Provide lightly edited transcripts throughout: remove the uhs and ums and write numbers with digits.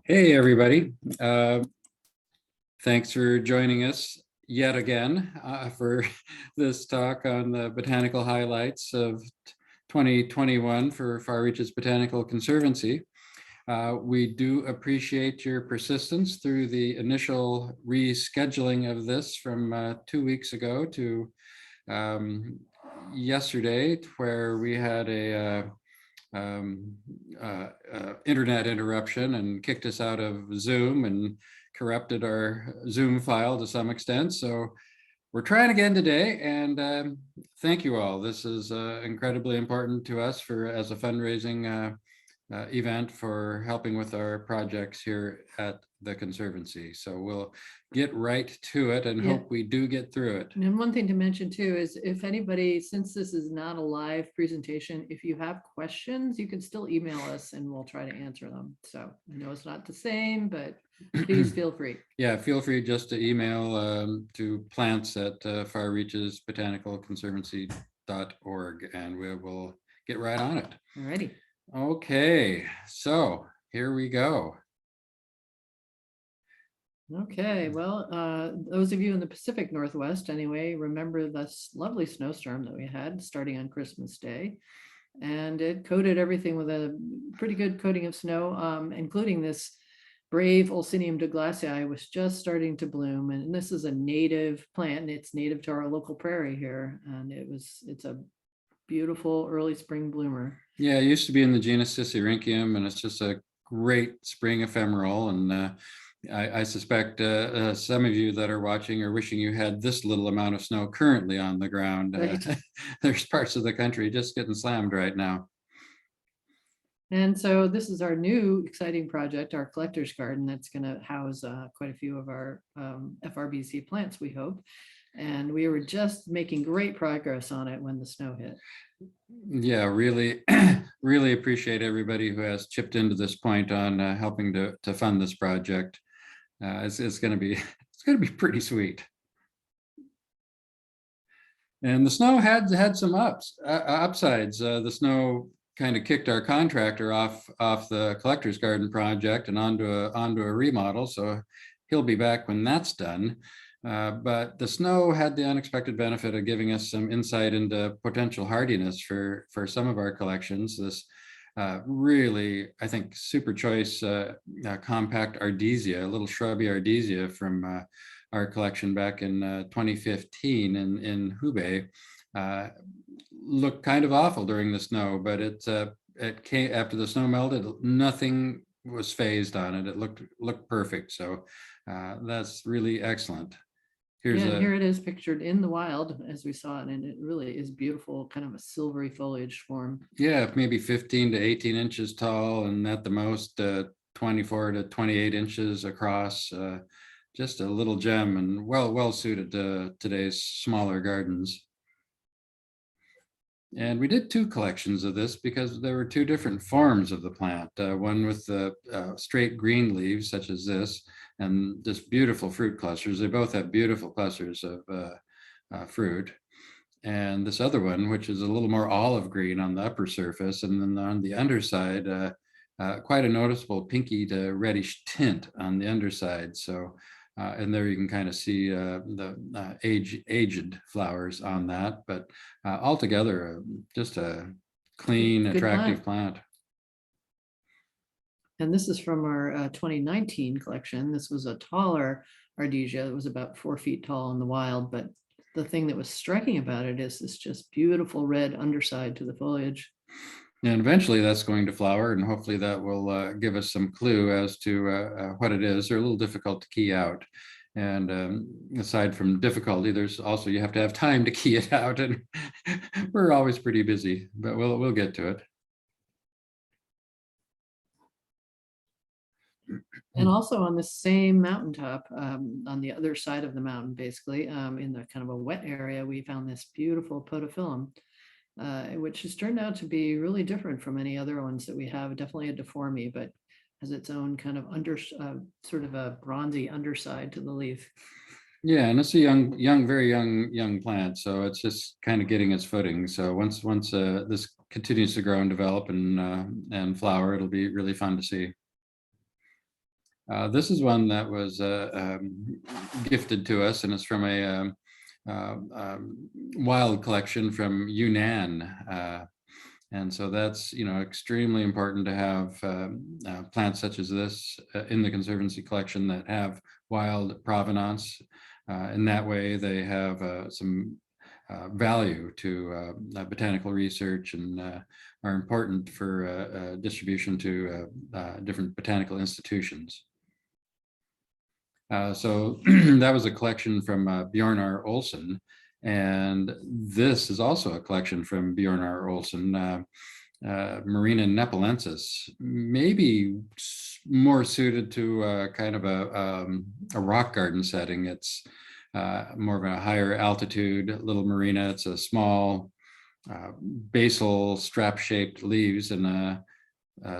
Hey, everybody. Thanks for joining us yet again for this talk on the botanical highlights of 2021 for Far Reaches Botanical Conservancy. We do appreciate your persistence through the initial rescheduling of this from 2 weeks ago to yesterday, where we had a internet interruption and kicked us out of Zoom and corrupted our Zoom file to some extent. So we're trying again today, and thank you all. This is incredibly important to us as a fundraising event for helping with our projects here at the Conservancy. So we'll get right to it and hope we do get through it. And one thing to mention too is if anybody, since this is not a live presentation, if you have questions, you can still email us and we'll try to answer them. So I know it's not the same, but please feel free. Yeah, feel free just to email to plants@FarReachesBotanicalConservancy.org and we will get right on it. Alrighty. Okay, so here we go. Okay, well, those of you in the Pacific Northwest, anyway, remember this lovely snowstorm that we had starting on Christmas Day. And it coated everything with a pretty good coating of snow, including this brave Ulcinium douglasii was just starting to bloom. And this is a native plant, and it's native to our local prairie here. And it's a beautiful early spring bloomer. Yeah, it used to be in the genus Sisyrinchium, and it's just a great spring ephemeral. And I suspect some of you that are watching are wishing you had this little amount of snow currently on the ground. Right. There's parts of the country just getting slammed right now. And so this is our new exciting project, our collector's garden, that's going to house quite a few of our FRBC plants, we hope. And we were just making great progress on it when the snow hit. Yeah, really, really appreciate everybody who has chipped into this point on helping to fund this project. It's going to be pretty sweet. And the snow had some upsides. The snow kind of kicked our contractor off the collector's garden project and onto a remodel. So he'll be back when that's done. But the snow had the unexpected benefit of giving us some insight into potential hardiness for some of our collections. This really, I think, super choice compact Ardesia, a little shrubby Ardesia from our collection back in 2015 in Hubei, looked kind of awful during the snow, but it came after the snow melted. Nothing was phased on it. It looked perfect. So that's really excellent. Here it is pictured in the wild as we saw it, and it really is beautiful, kind of a silvery foliage form. Yeah, maybe 15 to 18 inches tall, and at the most 24 to 28 inches across. Just a little gem, and well suited to today's smaller gardens. And we did 2 collections of this because there were 2 different forms of the plant. One with the straight green leaves, such as this, and just beautiful fruit clusters. They both have beautiful clusters of fruit. And this other one, which is a little more olive green on the upper surface, and then on the underside, quite a noticeable pinky to reddish tint on the underside. So, and there you can kind of see the aged flowers on that, but altogether, just a clean, good attractive plant. And this is from our 2019 collection. This was a taller Ardesia. It was about 4 feet tall in the wild, but the thing that was striking about it is this just beautiful red underside to the foliage. And eventually that's going to flower, and hopefully that will give us some clue as to what it is. They're a little difficult to key out. And aside from difficulty, there's also, you have to have time to key it out, and we're always pretty busy, but we'll get to it. And also on the same mountaintop, on the other side of the mountain, basically, in the kind of a wet area, we found this beautiful podophyllum, which has turned out to be really different from any other ones that we have. Definitely a deforme, but has its own kind of sort of a bronzy underside to the leaf. Yeah, and it's a very young plant, so it's just kind of getting its footing. So once this continues to grow and develop and flower, it'll be really fun to see. This is one that was gifted to us, and it's from a wild collection from Yunnan. And so that's, extremely important to have plants such as this in the Conservancy collection that have wild provenance. In that way, they have some value to botanical research and are important for distribution to different botanical institutions. So that was a collection from Bjornar Olsen. And this is also a collection from Bjornar Olsen, Marina nepalensis, maybe more suited to kind of a rock garden setting. It's more of a higher altitude little marina. It's a small basal strap-shaped leaves and a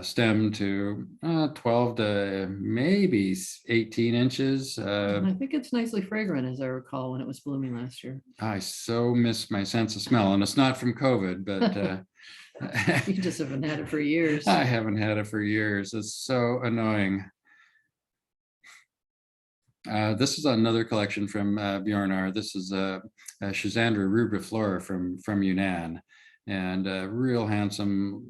stem to 12 to maybe 18 inches. I think it's nicely fragrant, as I recall, when it was blooming last year. I so miss my sense of smell, and it's not from COVID, but You just haven't had it for years. I haven't had it for years. It's so annoying. This is another collection from Bjornar. This is Schizandra rubriflora from Yunnan, and real handsome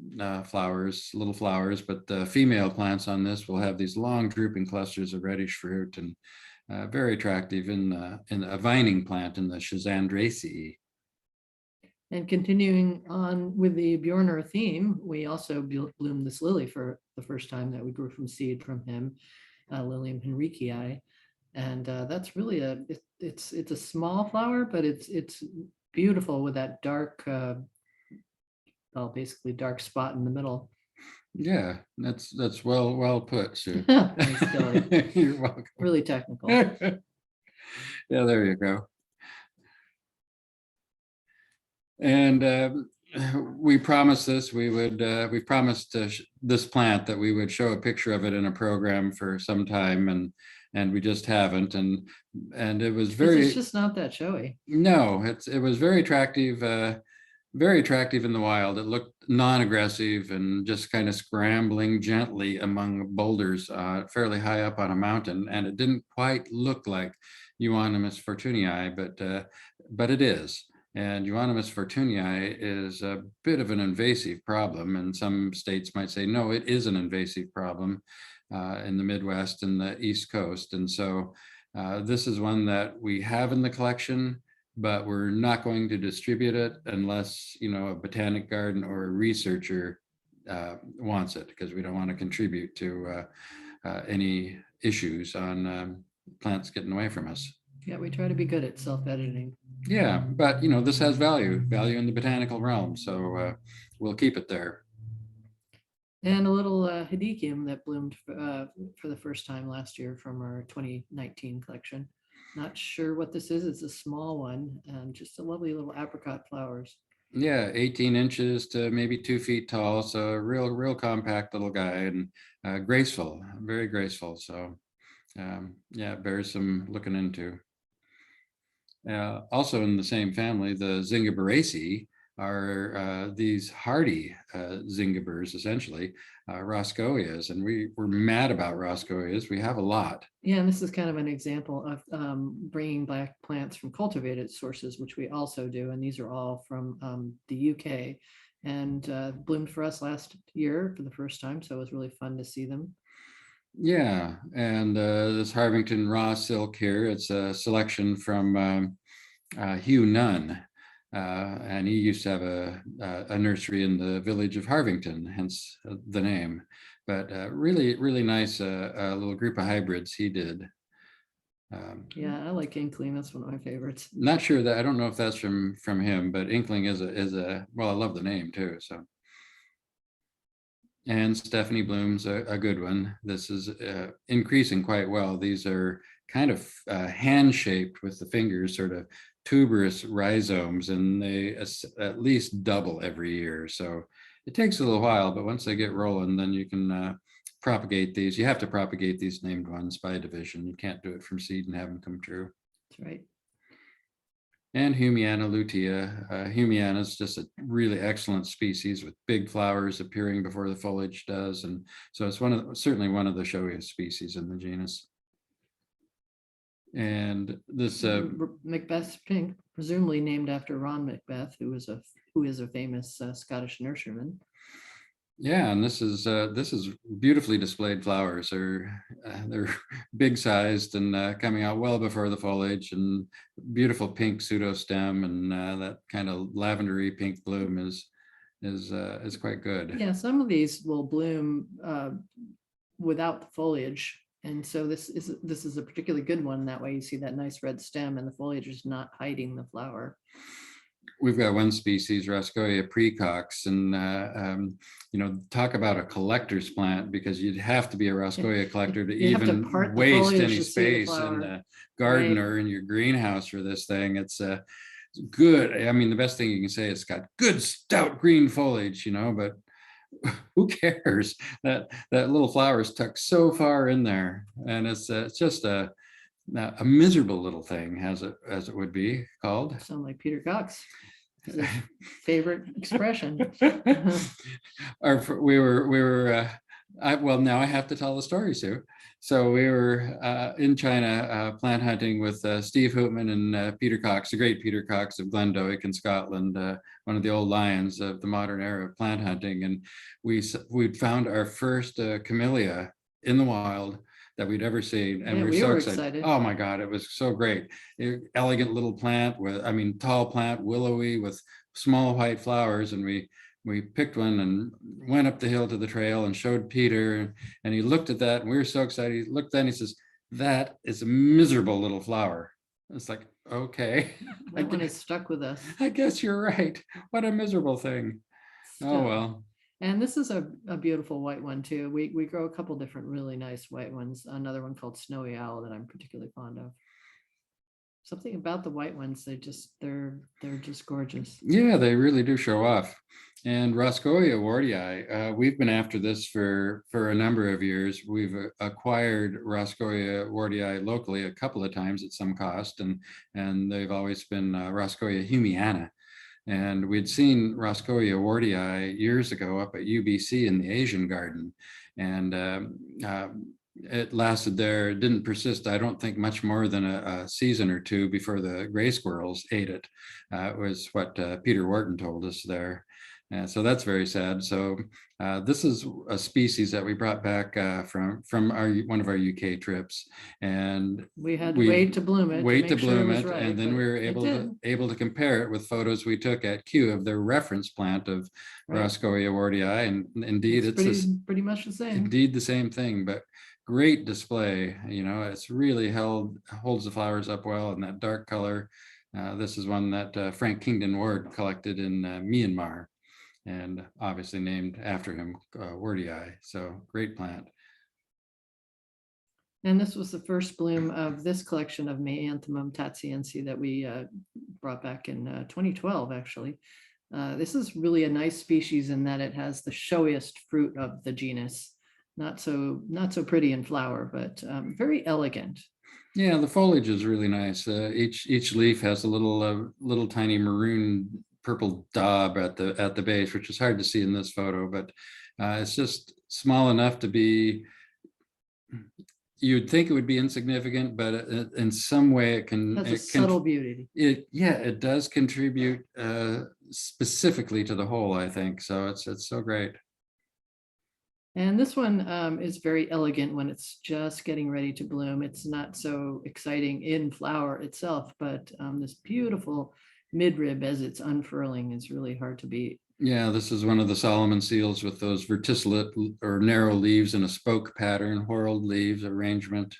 flowers, little flowers, but the female plants on this will have these long drooping clusters of reddish fruit, and very attractive in a vining plant in the Schizandraceae. And continuing on with the Bjornar theme, we also bloomed this lily for the first time that we grew from seed from him, Lilium henricii. And that's really it's a small flower, but it's beautiful with that dark, well, basically dark spot in the middle. Yeah, that's well put, Sue. Thanks, Kelly. You're welcome. Really technical. Yeah, there you go. And we promised this, we promised this plant that we would show a picture of it in a program for some time, and we just haven't. And it was It's just not that showy. No, it was very attractive in the wild. It looked non-aggressive and just kind of scrambling gently among boulders fairly high up on a mountain. And it didn't quite look like Euonymus fortunii, but it is. And Euonymus fortunii is a bit of an invasive problem, and some states might say, no, it is an invasive problem in the Midwest and the East Coast. And so this is one that we have in the collection, but we're not going to distribute it unless, a botanic garden or a researcher wants it, because we don't want to contribute to any issues on plants getting away from us. Yeah, we try to be good at self-editing. Yeah, but this has value in the botanical realm, so we'll keep it there. And a little Hedychium that bloomed for the first time last year from our 2019 collection. Not sure what this is. It's a small one, and just a lovely little apricot flowers. Yeah, 18 inches to maybe 2 feet tall, so a real compact little guy, and graceful, very graceful. So yeah, bears some looking into. Also in the same family, the Zingiberaceae are these hardy zingibers, essentially, Roscoias, and we're mad about Roscoias. We have a lot. Yeah, and this is kind of an example of bringing back plants from cultivated sources, which we also do, and these are all from the UK, and bloomed for us last year for the first time, so it was really fun to see them. Yeah, and this Harvington raw silk here, it's a selection from Hugh Nunn, and he used to have a nursery in the village of Harvington, hence the name. But really nice little group of hybrids he did. Yeah, I like Inkling. That's one of my favorites. Not sure that, I don't know if that's from him, but Inkling is a well, I love the name too. So. And Stephanie Bloom's a good one. This is increasing quite well. These are kind of hand-shaped with the fingers, sort of tuberous rhizomes, and they at least double every year. So it takes a little while, but once they get rolling, then you can propagate these. You have to propagate these named ones by division. You can't do it from seed and have them come true. That's right. And Humiana lutea. Humiana is just a really excellent species with big flowers appearing before the foliage does. And so it's certainly one of the showiest species in the genus. And this Macbeth's pink, presumably named after Ron Macbeth, who is a famous Scottish nurseryman. yeah, and this is beautifully displayed flowers. They're big sized and coming out well before the foliage, and beautiful pink pseudostem, and that kind of lavendery pink bloom is quite good. Yeah, some of these will bloom without the foliage. And so this is a particularly good one. That way you see that nice red stem and the foliage is not hiding the flower. We've got one species, Roscoea precox, and talk about a collector's plant, because you'd have to be a Roscoea collector to even waste any space in the garden or in your greenhouse for this thing. It's good. I mean, the best thing you can say is it's got good stout green foliage, but who cares? That little flower is tucked so far in there, and it's just a miserable little thing, as it would be called. Sound like Peter Cox. His favorite expression. Well, now I have to tell the story, Sue. So we were in China plant hunting with Steve Hoopman and Peter Cox, the great Peter Cox of Glendoick in Scotland, one of the old lions of the modern era of plant hunting. And we'd found our first camellia in the wild that we'd ever seen, and we were so excited. Oh my God, it was so great. Elegant little plant tall plant, willowy with small white flowers, and we picked one and went up the hill to the trail and showed Peter, and he looked at that, and we were so excited. He looked, then he says, "That is a miserable little flower." It's like, okay, that one is stuck with us. I guess you're right. What a miserable thing. Oh well. And this is a beautiful white one too. We grow a couple different really nice white ones. Another one called Snowy Owl that I'm particularly fond of. Something about the white ones, they're just gorgeous. Yeah, they really do show off. And Roscoea wardii, we've been after this for a number of years. We've acquired Roscoea wardii locally a couple of times at some cost, and they've always been Roscoea humiana. And we'd seen Roscoea wardii years ago up at UBC in the Asian garden. And it lasted there, it didn't persist, I don't think, much more than a season or two before the gray squirrels ate it. It was what Peter Wharton told us there. And so that's very sad. So this is a species that we brought back from one of our UK trips, and we had to wait to bloom it. Right, and then we were able to compare it with photos we took at Kew of their reference plant of Roscoea wardii, and indeed it's pretty much the same. Indeed, the same thing, but great display. It's really holds the flowers up well in that dark color. This is one that Frank Kingdon Ward collected in Myanmar, and obviously named after him, wardii. So great plant. And this was the first bloom of this collection of Maianthemum tatsiense that we brought back in 2012, actually. This is really a nice species in that it has the showiest fruit of the genus. Not so pretty in flower, but very elegant. Yeah, the foliage is really nice. Each leaf has a little tiny maroon purple daub at the base, which is hard to see in this photo, but it's just small enough to be, you'd think it would be insignificant, but in some way it can. It has a subtle beauty. It does contribute specifically to the whole, I think. So it's so great. And this one is very elegant when it's just getting ready to bloom. It's not so exciting in flower itself, but this beautiful midrib as it's unfurling is really hard to beat. Yeah, this is one of the Solomon seals with those verticillate or narrow leaves in a spoke pattern, whorled leaves arrangement.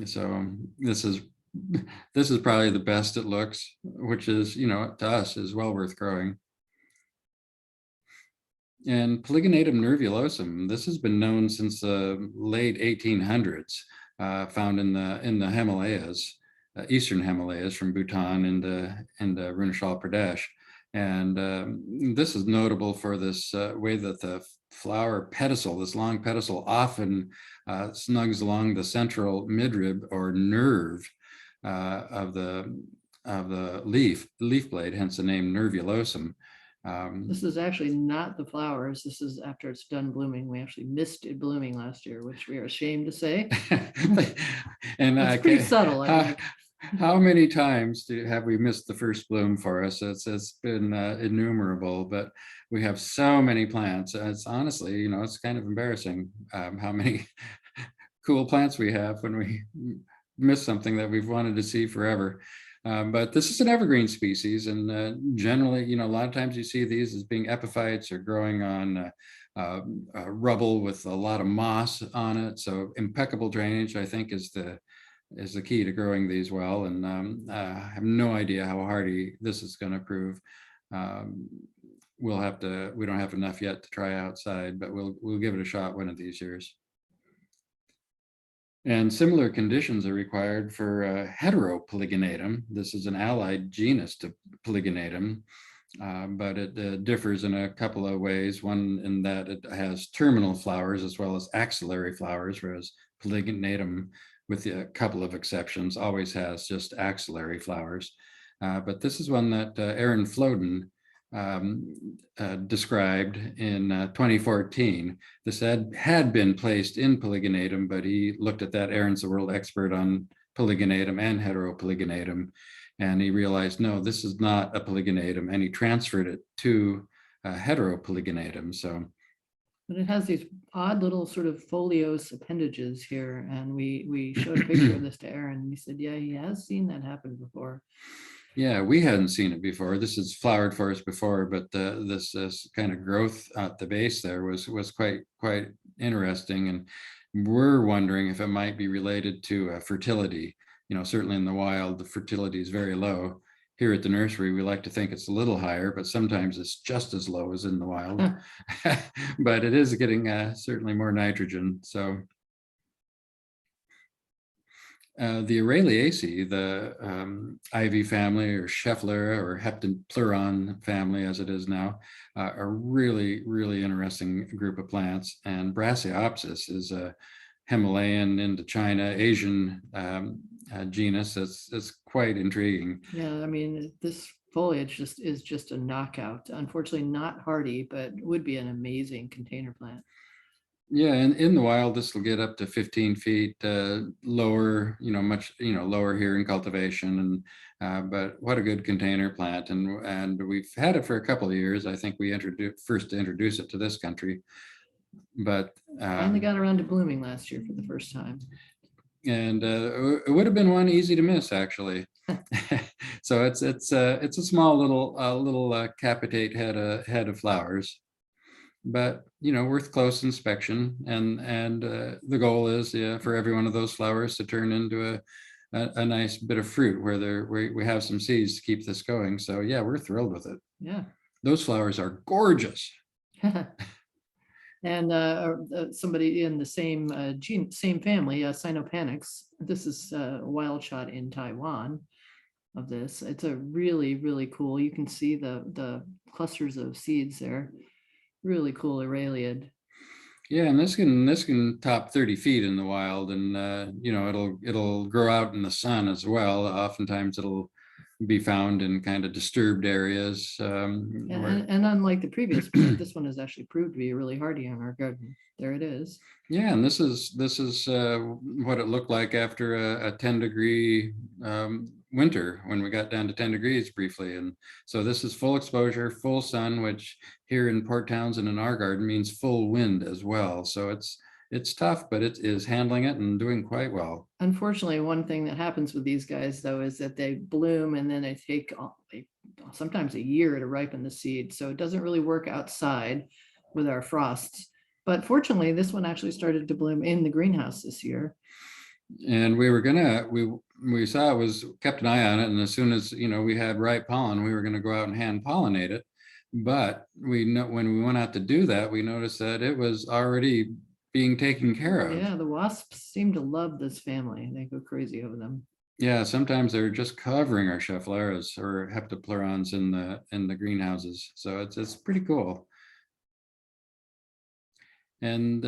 So this is probably the best it looks, which is, to us, is well worth growing. And Polygonatum nervulosum, this has been known since the late 1800s, found in the Himalayas, eastern Himalayas from Bhutan into Arunachal Pradesh. And this is notable for this way that the flower pedicel, this long pedicel, often snugs along the central midrib or nerve of the leaf blade, hence the name nervulosum. This is actually not the flowers. This is after it's done blooming. We actually missed it blooming last year, which we are ashamed to say. And It's pretty subtle, I how, think. how many times have we missed the first bloom for us? It's been innumerable, but we have so many plants. It's honestly, it's kind of embarrassing how many cool plants we have when we miss something that we've wanted to see forever. But this is an evergreen species, and generally, a lot of times you see these as being epiphytes or growing on rubble with a lot of moss on it. So impeccable drainage, I think, is the key to growing these well. And I have no idea how hardy this is going to prove. We don't have enough yet to try outside, but we'll give it a shot one of these years. And similar conditions are required for Heteropolygonatum. This is an allied genus to Polygonatum, but it differs in a couple of ways. One in that it has terminal flowers as well as axillary flowers, whereas Polygonatum, with a couple of exceptions, always has just axillary flowers. But this is one that Aaron Floden described in 2014. This had been placed in Polygonatum, but he looked at that. Aaron's the world expert on Polygonatum and Heteropolygonatum, and he realized, no, this is not a Polygonatum, and he transferred it to Heteropolygonatum. So, but it has these odd little sort of foliose appendages here, and we showed a picture of this to Aaron, and he said, yeah, he has seen that happen before. Yeah, we hadn't seen it before. This has flowered for us before, but this kind of growth at the base there was quite interesting, and we're wondering if it might be related to fertility. Certainly in the wild, the fertility is very low. Here at the nursery, we like to think it's a little higher, but sometimes it's just as low as in the wild. But it is getting certainly more nitrogen. So. The Araliaceae, the ivy family or Scheffler or Heptapleuron family as it is now, are really, really interesting group of plants. And Brasseopsis is a Himalayan, Indochina, Asian genus that's quite intriguing. Yeah, I mean, this foliage is just a knockout. Unfortunately, not hardy, but would be an amazing container plant. Yeah, and in the wild, this will get up to 15 feet lower, much, lower here in cultivation. And but what a good container plant. And we've had it for a couple of years. I think we first introduced it to this country. But finally got around to blooming last year for the first time. And it would have been one easy to miss, actually. So it's a small little capitate head of flowers, but worth close inspection. And the goal is, for every one of those flowers to turn into a nice bit of fruit where we have some seeds to keep this going. So yeah, we're thrilled with it. Yeah, those flowers are gorgeous. And somebody in the same same family, Sinopanax. This is a wild shot in Taiwan of this. It's a really, really cool. You can see the clusters of seeds there. Really cool Araliid. Yeah, and this can top 30 feet in the wild, and it'll grow out in the sun as well. Oftentimes it'll be found in kind of disturbed areas. And unlike the previous plant, this one has actually proved to be really hardy in our garden. There it is. Yeah, and this is what it looked like after a 10-degree winter, when we got down to 10 degrees briefly. And so this is full exposure, full sun, which here in Port Townsend in our garden means full wind as well. So it's tough, but it is handling it and doing quite well. Unfortunately, one thing that happens with these guys, though, is that they bloom and then they take sometimes a year to ripen the seed. So it doesn't really work outside with our frosts. But fortunately, this one actually started to bloom in the greenhouse this year. And we saw kept an eye on it. And as soon as, we had ripe pollen, we were going to go out and hand pollinate it. But when we went out to do that, we noticed that it was already being taken care of. Yeah, the wasps seem to love this family. They go crazy over them. Yeah, sometimes they're just covering our Scheffleras or Heptapleurons in the greenhouses. So it's pretty cool. And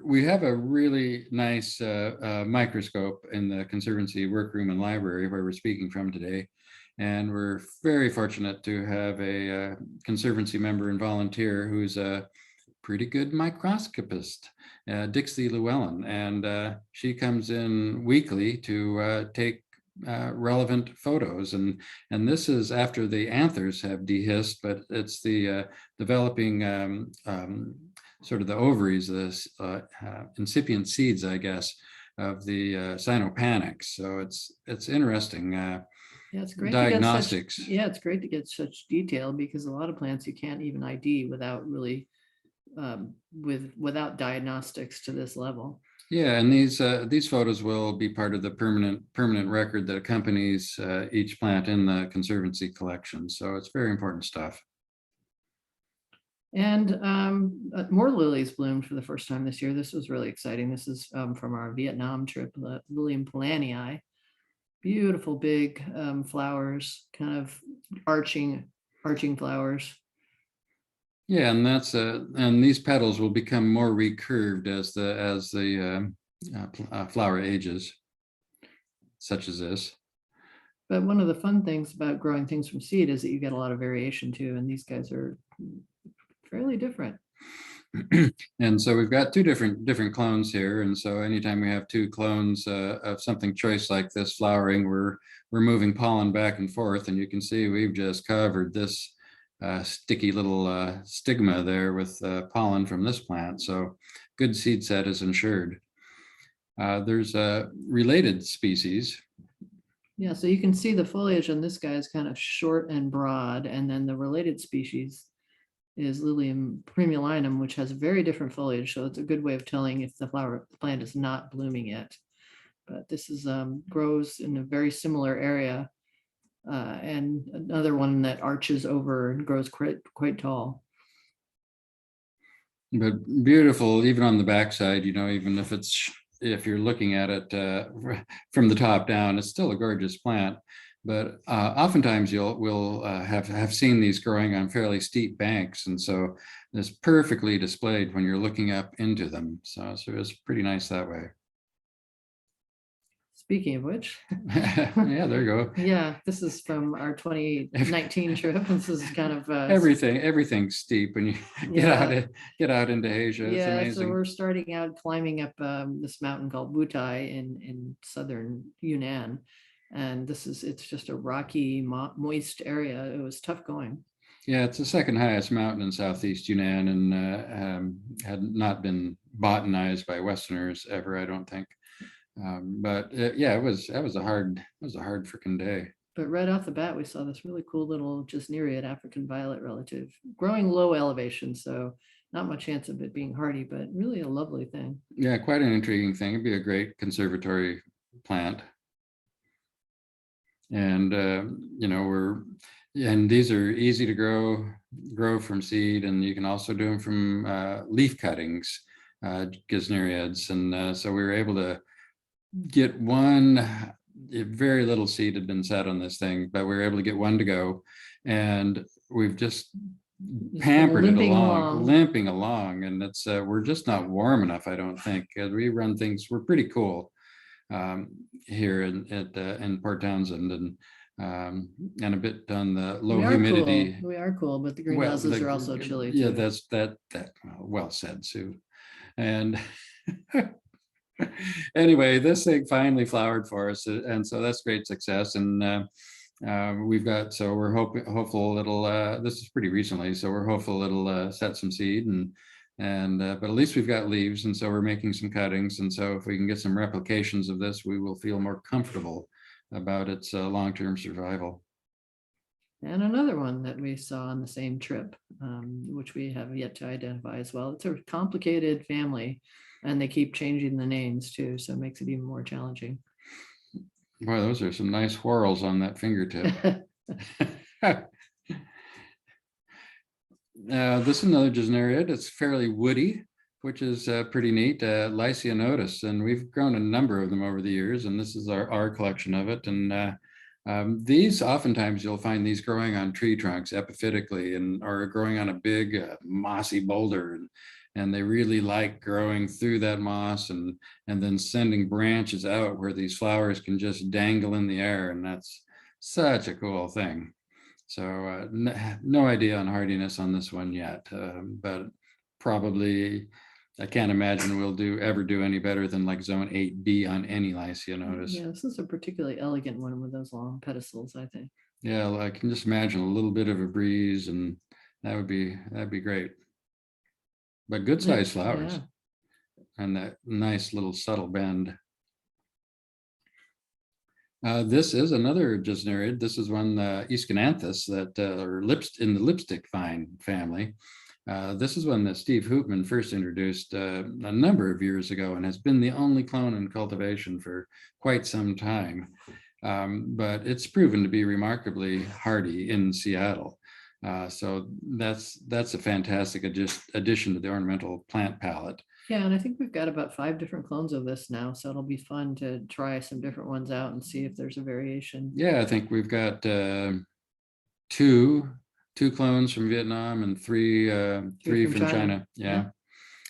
we have a really nice microscope in the Conservancy workroom and library where we're speaking from today. And we're very fortunate to have a conservancy member and volunteer who's a pretty good microscopist, Dixie Llewellyn, and she comes in weekly to take relevant photos, and this is after the anthers have dehisced, but it's the developing sort of the ovaries, the incipient seeds, I guess, of the cyanopanics. So it's interesting. Yeah, it's great Diagnostics. to get such, yeah, it's great to get such detail, because a lot of plants you can't even ID without really without diagnostics to this level. Yeah, and these photos will be part of the permanent record that accompanies each plant in the conservancy collection. So it's very important stuff. And more lilies bloomed for the first time this year. This was really exciting. This is from our Vietnam trip, the Lilium polanii. Beautiful big flowers, kind of arching flowers. Yeah, and that's and these petals will become more recurved as the flower ages, such as this. But one of the fun things about growing things from seed is that you get a lot of variation too, and these guys are fairly different. And so we've got two different clones here, and so anytime we have two clones of something choice like this flowering, we're moving pollen back and forth, and you can see we've just covered this sticky little stigma there with pollen from this plant. So good seed set is ensured. There's related species. Yeah, so you can see the foliage on this guy is kind of short and broad, and then the related species is Lilium primulinum, which has very different foliage. So it's a good way of telling if the plant is not blooming yet. But this is grows in a very similar area, and another one that arches over and grows quite tall. But beautiful, even on the backside, you know, even if you're looking at it from the top down, it's still a gorgeous plant. But oftentimes we'll have seen these growing on fairly steep banks, and so it's perfectly displayed when you're looking up into them. So it's pretty nice that way. Speaking of which, yeah, there you go. Yeah, this is from our 2019 trip. This is kind of everything's steep when you get out into Asia. It's amazing. So we're starting out climbing up this mountain called Wutai in southern Yunnan, and it's just a rocky, moist area. It was tough going. Yeah, it's the second highest mountain in southeast Yunnan, and had not been botanized by Westerners ever, I don't think. But yeah, it was a hard freaking day. But right off the bat, we saw this really cool little Gesneriid African violet relative growing low elevation, so not much chance of it being hardy, but really a lovely thing. Yeah, quite an intriguing thing. It'd be a great conservatory plant. And you know, and these are easy to grow from seed, and you can also do them from leaf cuttings, Gesneriids, and so we were able to get one. Very little seed had been set on this thing, but we were able to get one to go, and we've just pampered it limping along, and it's we're just not warm enough, I don't think. We run things, we're pretty cool here in Port Townsend, and a bit on the low humidity. We are cool, but the greenhouses are also chilly. Yeah, that's well said, Sue. And anyway, this thing finally flowered for us, and so that's great success. And we're hopeful it'll. This is pretty recently, so we're hopeful it'll set some seed, but at least we've got leaves, and so we're making some cuttings. And so if we can get some replications of this, we will feel more comfortable about its long-term survival. And another one that we saw on the same trip, which we have yet to identify as well. It's a complicated family, and they keep changing the names too, so it makes it even more challenging. Boy, those are some nice whorls on that fingertip. This is another Gesneriid. It's fairly woody, which is pretty neat. Lycianotus, and we've grown a number of them over the years, and this is our collection of it. And these, oftentimes you'll find these growing on tree trunks epiphytically, or growing on a big mossy boulder, and they really like growing through that moss and then sending branches out where these flowers can just dangle in the air, and such a cool thing. So no idea on hardiness on this one yet, but probably I can't imagine we'll ever do any better than like zone 8B on any Lycianotis. Yeah, this is a particularly elegant one with those long pedicels, I think. Yeah, I can just imagine a little bit of a breeze, and that'd be great. But good sized flowers, Yeah. and that nice little subtle bend. This is another gesneriid. This is one Aescananthus that are in the lipstick vine family. This is one that Steve Hoopman first introduced a number of years ago, and has been the only clone in cultivation for quite some time. But it's proven to be remarkably hardy in Seattle. So that's a fantastic addition to the ornamental plant palette. Yeah, and I think we've got about 5 different clones of this now, so it'll be fun to try some different ones out and see if there's a variation. Yeah, I think we've got two clones from Vietnam and three from China. Yeah.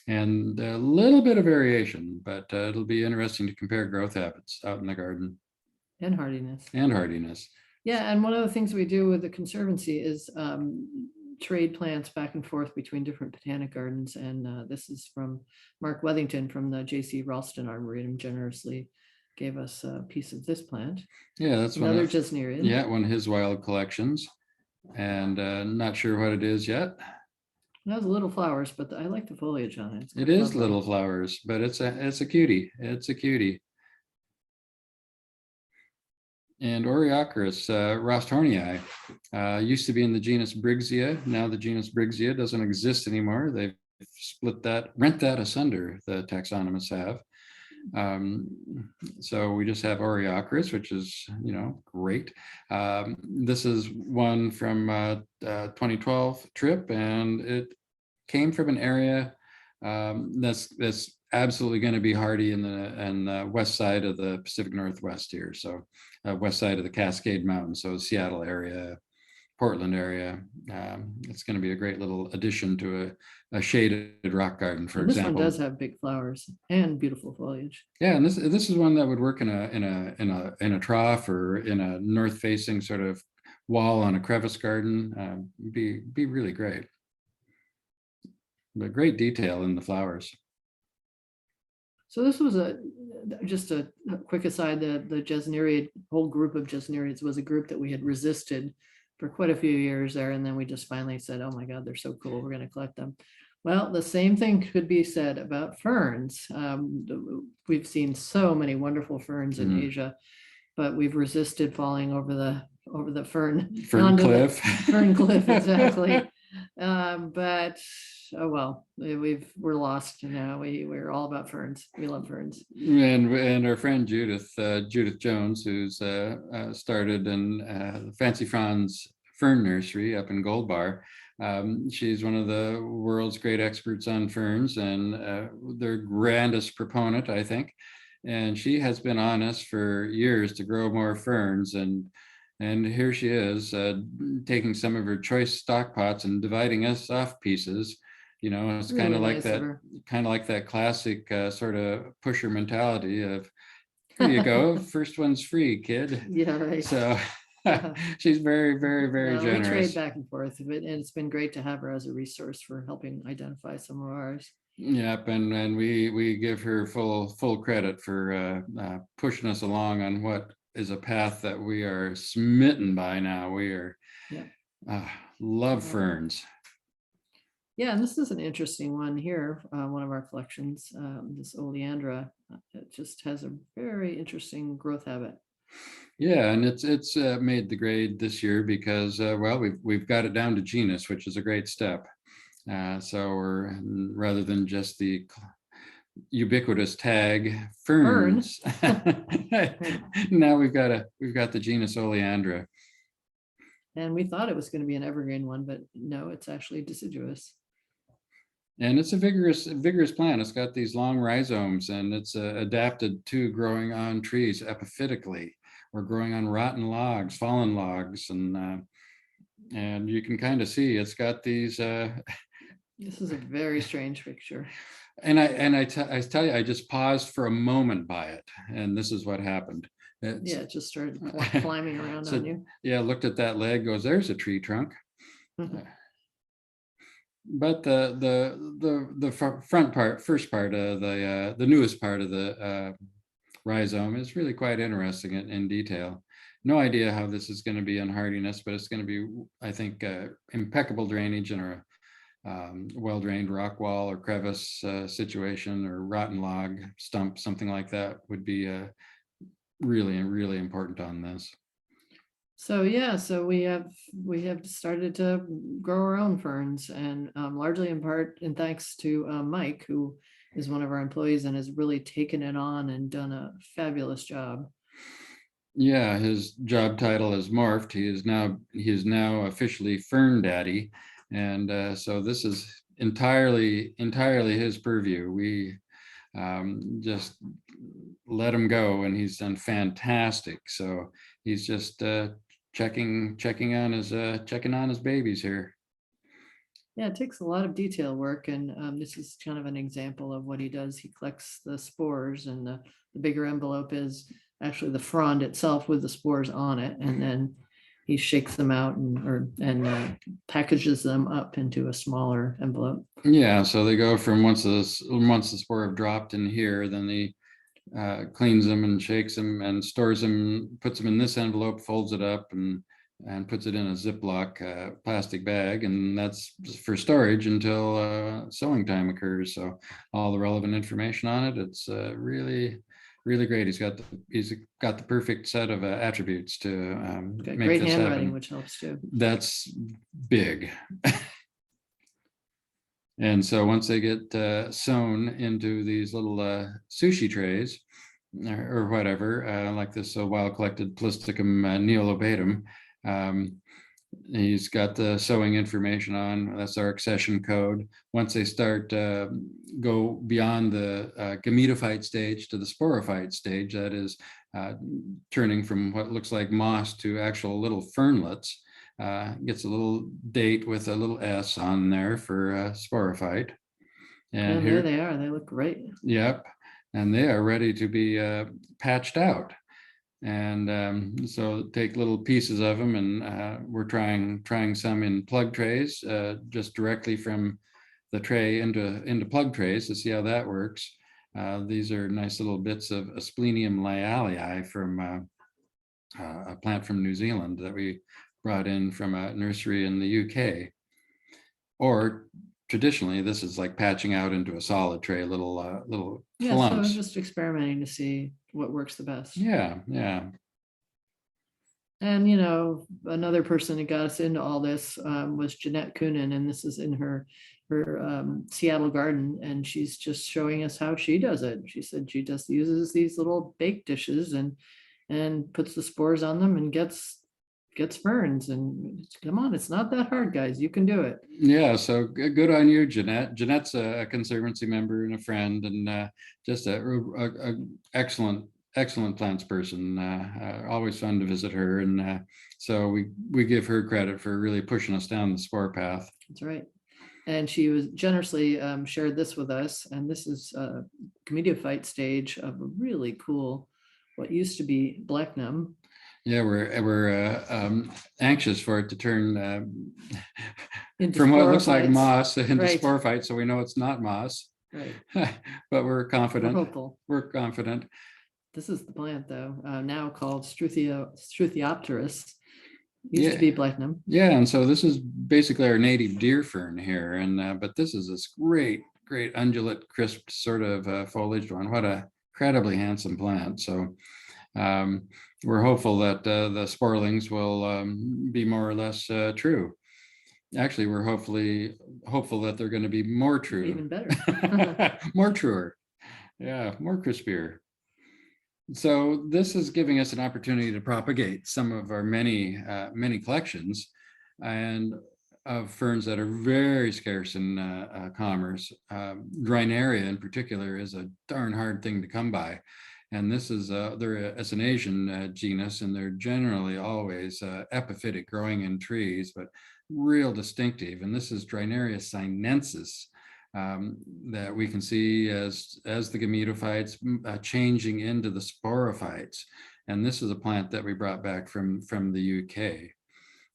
And a little bit of variation, but it'll be interesting to compare growth habits out in the garden. And hardiness. And hardiness. Yeah, and one of the things we do with the Conservancy is trade plants back and forth between different botanic gardens. And this is from Mark Wethington from the J.C. Ralston Arboretum, generously gave us a piece of this plant. Yeah, that's another gesneriid. Yeah, one of his wild collections. And not sure what it is yet. It has little flowers, but I like the foliage on it. It is little flowers, but it's a cutie. It's a cutie. And Oreochris rothornii used to be in the genus Brigsia. Now the genus Brigsia doesn't exist anymore. They've rent that asunder, the taxonomists have. So we just have Oreochris, which is, great. This is one from 2012 trip, and it came from an area that's absolutely going to be hardy in the west side of the Pacific Northwest here. So west side of the Cascade Mountains, so Seattle area, Portland area. It's going to be a great little addition to a shaded rock garden, for example. This one does have big flowers and beautiful foliage. Yeah, and this is one that would work in a trough or in a north-facing sort of wall on a crevice garden. Be really great. But great detail in the flowers. So this was just a quick aside. The gesneriid, whole group of gesneriids was a group that we had resisted for quite a few years there, and then we just finally said, "Oh my God, they're so cool! We're going to collect them." Well, the same thing could be said about ferns. We've seen so many wonderful ferns in Asia, but we've resisted falling over the fern cliff. Fern cliff, exactly. But oh well, we're lost now. We're all about ferns. We love ferns. And our friend Judith Jones, who's started in Fancy Franz Fern Nursery up in Gold Bar. She's one of the world's great experts on ferns, and their grandest proponent, I think. And she has been on us for years to grow more ferns, and here she is taking some of her choice stock pots and dividing us off pieces. It's really kind of like that classic sort of pusher mentality of, here you go, first one's free, kid. Yeah, right. So she's very, very, very generous. We trade back and forth, and it's been great to have her as a resource for helping identify some of ours. Yep, and we give her full credit for pushing us along on what is a path that we are smitten by now. We are love ferns. Yeah, and this is an interesting one here, one of our collections, this oleandra. It just has a very interesting growth habit. Yeah, and it's made the grade this year because we've got it down to genus, which is a great step. So we're, rather than just the ubiquitous tag ferns, now we've got the genus Oleandra. And we thought it was going to be an evergreen one, but no, it's actually deciduous. And it's a vigorous plant. It's got these long rhizomes, and it's adapted to growing on trees epiphytically, or growing on rotten logs, fallen logs, and you can kind of see it's got these. This is a very strange picture. And I tell you, I just paused for a moment by it, and this is what happened. It's- Yeah, it just started climbing around So, on you. yeah, looked at that leg, goes, there's a tree trunk. Mhm. But front part, first part of the newest part of the rhizome is really quite interesting in detail. No idea how this is going to be on hardiness, but it's going to be, I think, impeccable drainage in a well-drained rock wall or crevice situation, or rotten log stump, something like that would be really, really important on this. So yeah, so we have started to grow our own ferns, and largely in part and thanks to Mike, who is one of our employees and has really taken it on and done a fabulous job. Yeah, his job title has morphed. He is now officially Fern Daddy, and so this is entirely his purview. We just let him go, and he's done fantastic. So he's just checking on his babies here. Yeah, it takes a lot of detail work, and this is kind of an example of what he does. He collects the spores, and the bigger envelope is actually the frond itself with the spores on it, and then he shakes them out and packages them up into a smaller envelope. Yeah, so they go from once the spore have dropped in here, then he cleans them and shakes them and stores them, puts them in this envelope, folds it up, and puts it in a Ziploc plastic bag, and that's for storage until sowing time occurs. So all the relevant information on it. It's really, really great. He's got the perfect set of attributes to Got make great this handwriting, happen. which helps too. That's big. And so once they get sewn into these little sushi trays or whatever, like this wild collected Plisticum neolobatum, he's got the sewing information on. That's our accession code. Once they start go beyond the gametophyte stage to the sporophyte stage, that is turning from what looks like moss to actual little fernlets, gets a little date with a little S on there for sporophyte. And here there they are. They look great. Yep, and they are ready to be patched out. And so take little pieces of them, and we're trying some in plug trays, just directly from the tray into plug trays to see how that works. These are nice little bits of Asplenium lyalii from a plant from New Zealand that we brought in from a nursery in the UK. Or traditionally, this is like patching out into a solid tray, little Yeah, clumps. so just experimenting to see what works the best. Yeah. And another person that got us into all this was Jeanette Coonan, and this is in her Seattle garden, and she's just showing us how she does it. She said she just uses these little bake dishes and puts the spores on them and gets ferns. And come on, it's not that hard, guys. You can do it. Yeah, so good on you, Jeanette. Jeanette's a conservancy member and a friend, and just a excellent plants person. Always fun to visit her, and so we give her credit for really pushing us down the spore path. That's right. And she was generously shared this with us, and this is a gametophyte stage of a really cool, what used to be Blechnum. Yeah, we're anxious for it to turn Into from what looks like sporophytes. moss into Right. sporophyte, so we know it's not moss. Right. But we're We're confident. hopeful. We're confident. This is the plant, though, now called Struthiopteris. Used to be Blechnum. Yeah, and so this is basically our native deer fern here, and but this is this great undulate, crisp sort of foliaged one. What a incredibly handsome plant. So we're hopeful that the sporelings will be more or less true. Actually, we're hopeful that they're going to be more true. Even better. More truer. Yeah, more crispier. So this is giving us an opportunity to propagate some of our many collections and of ferns that are very scarce in commerce. Drinaria in particular is a darn hard thing to come by. And this is it's an Asian genus, and they're generally always epiphytic, growing in trees, but real distinctive. And this is Drinaria sinensis, that we can see as the gametophytes changing into the sporophytes. And this is a plant that we brought back from the UK.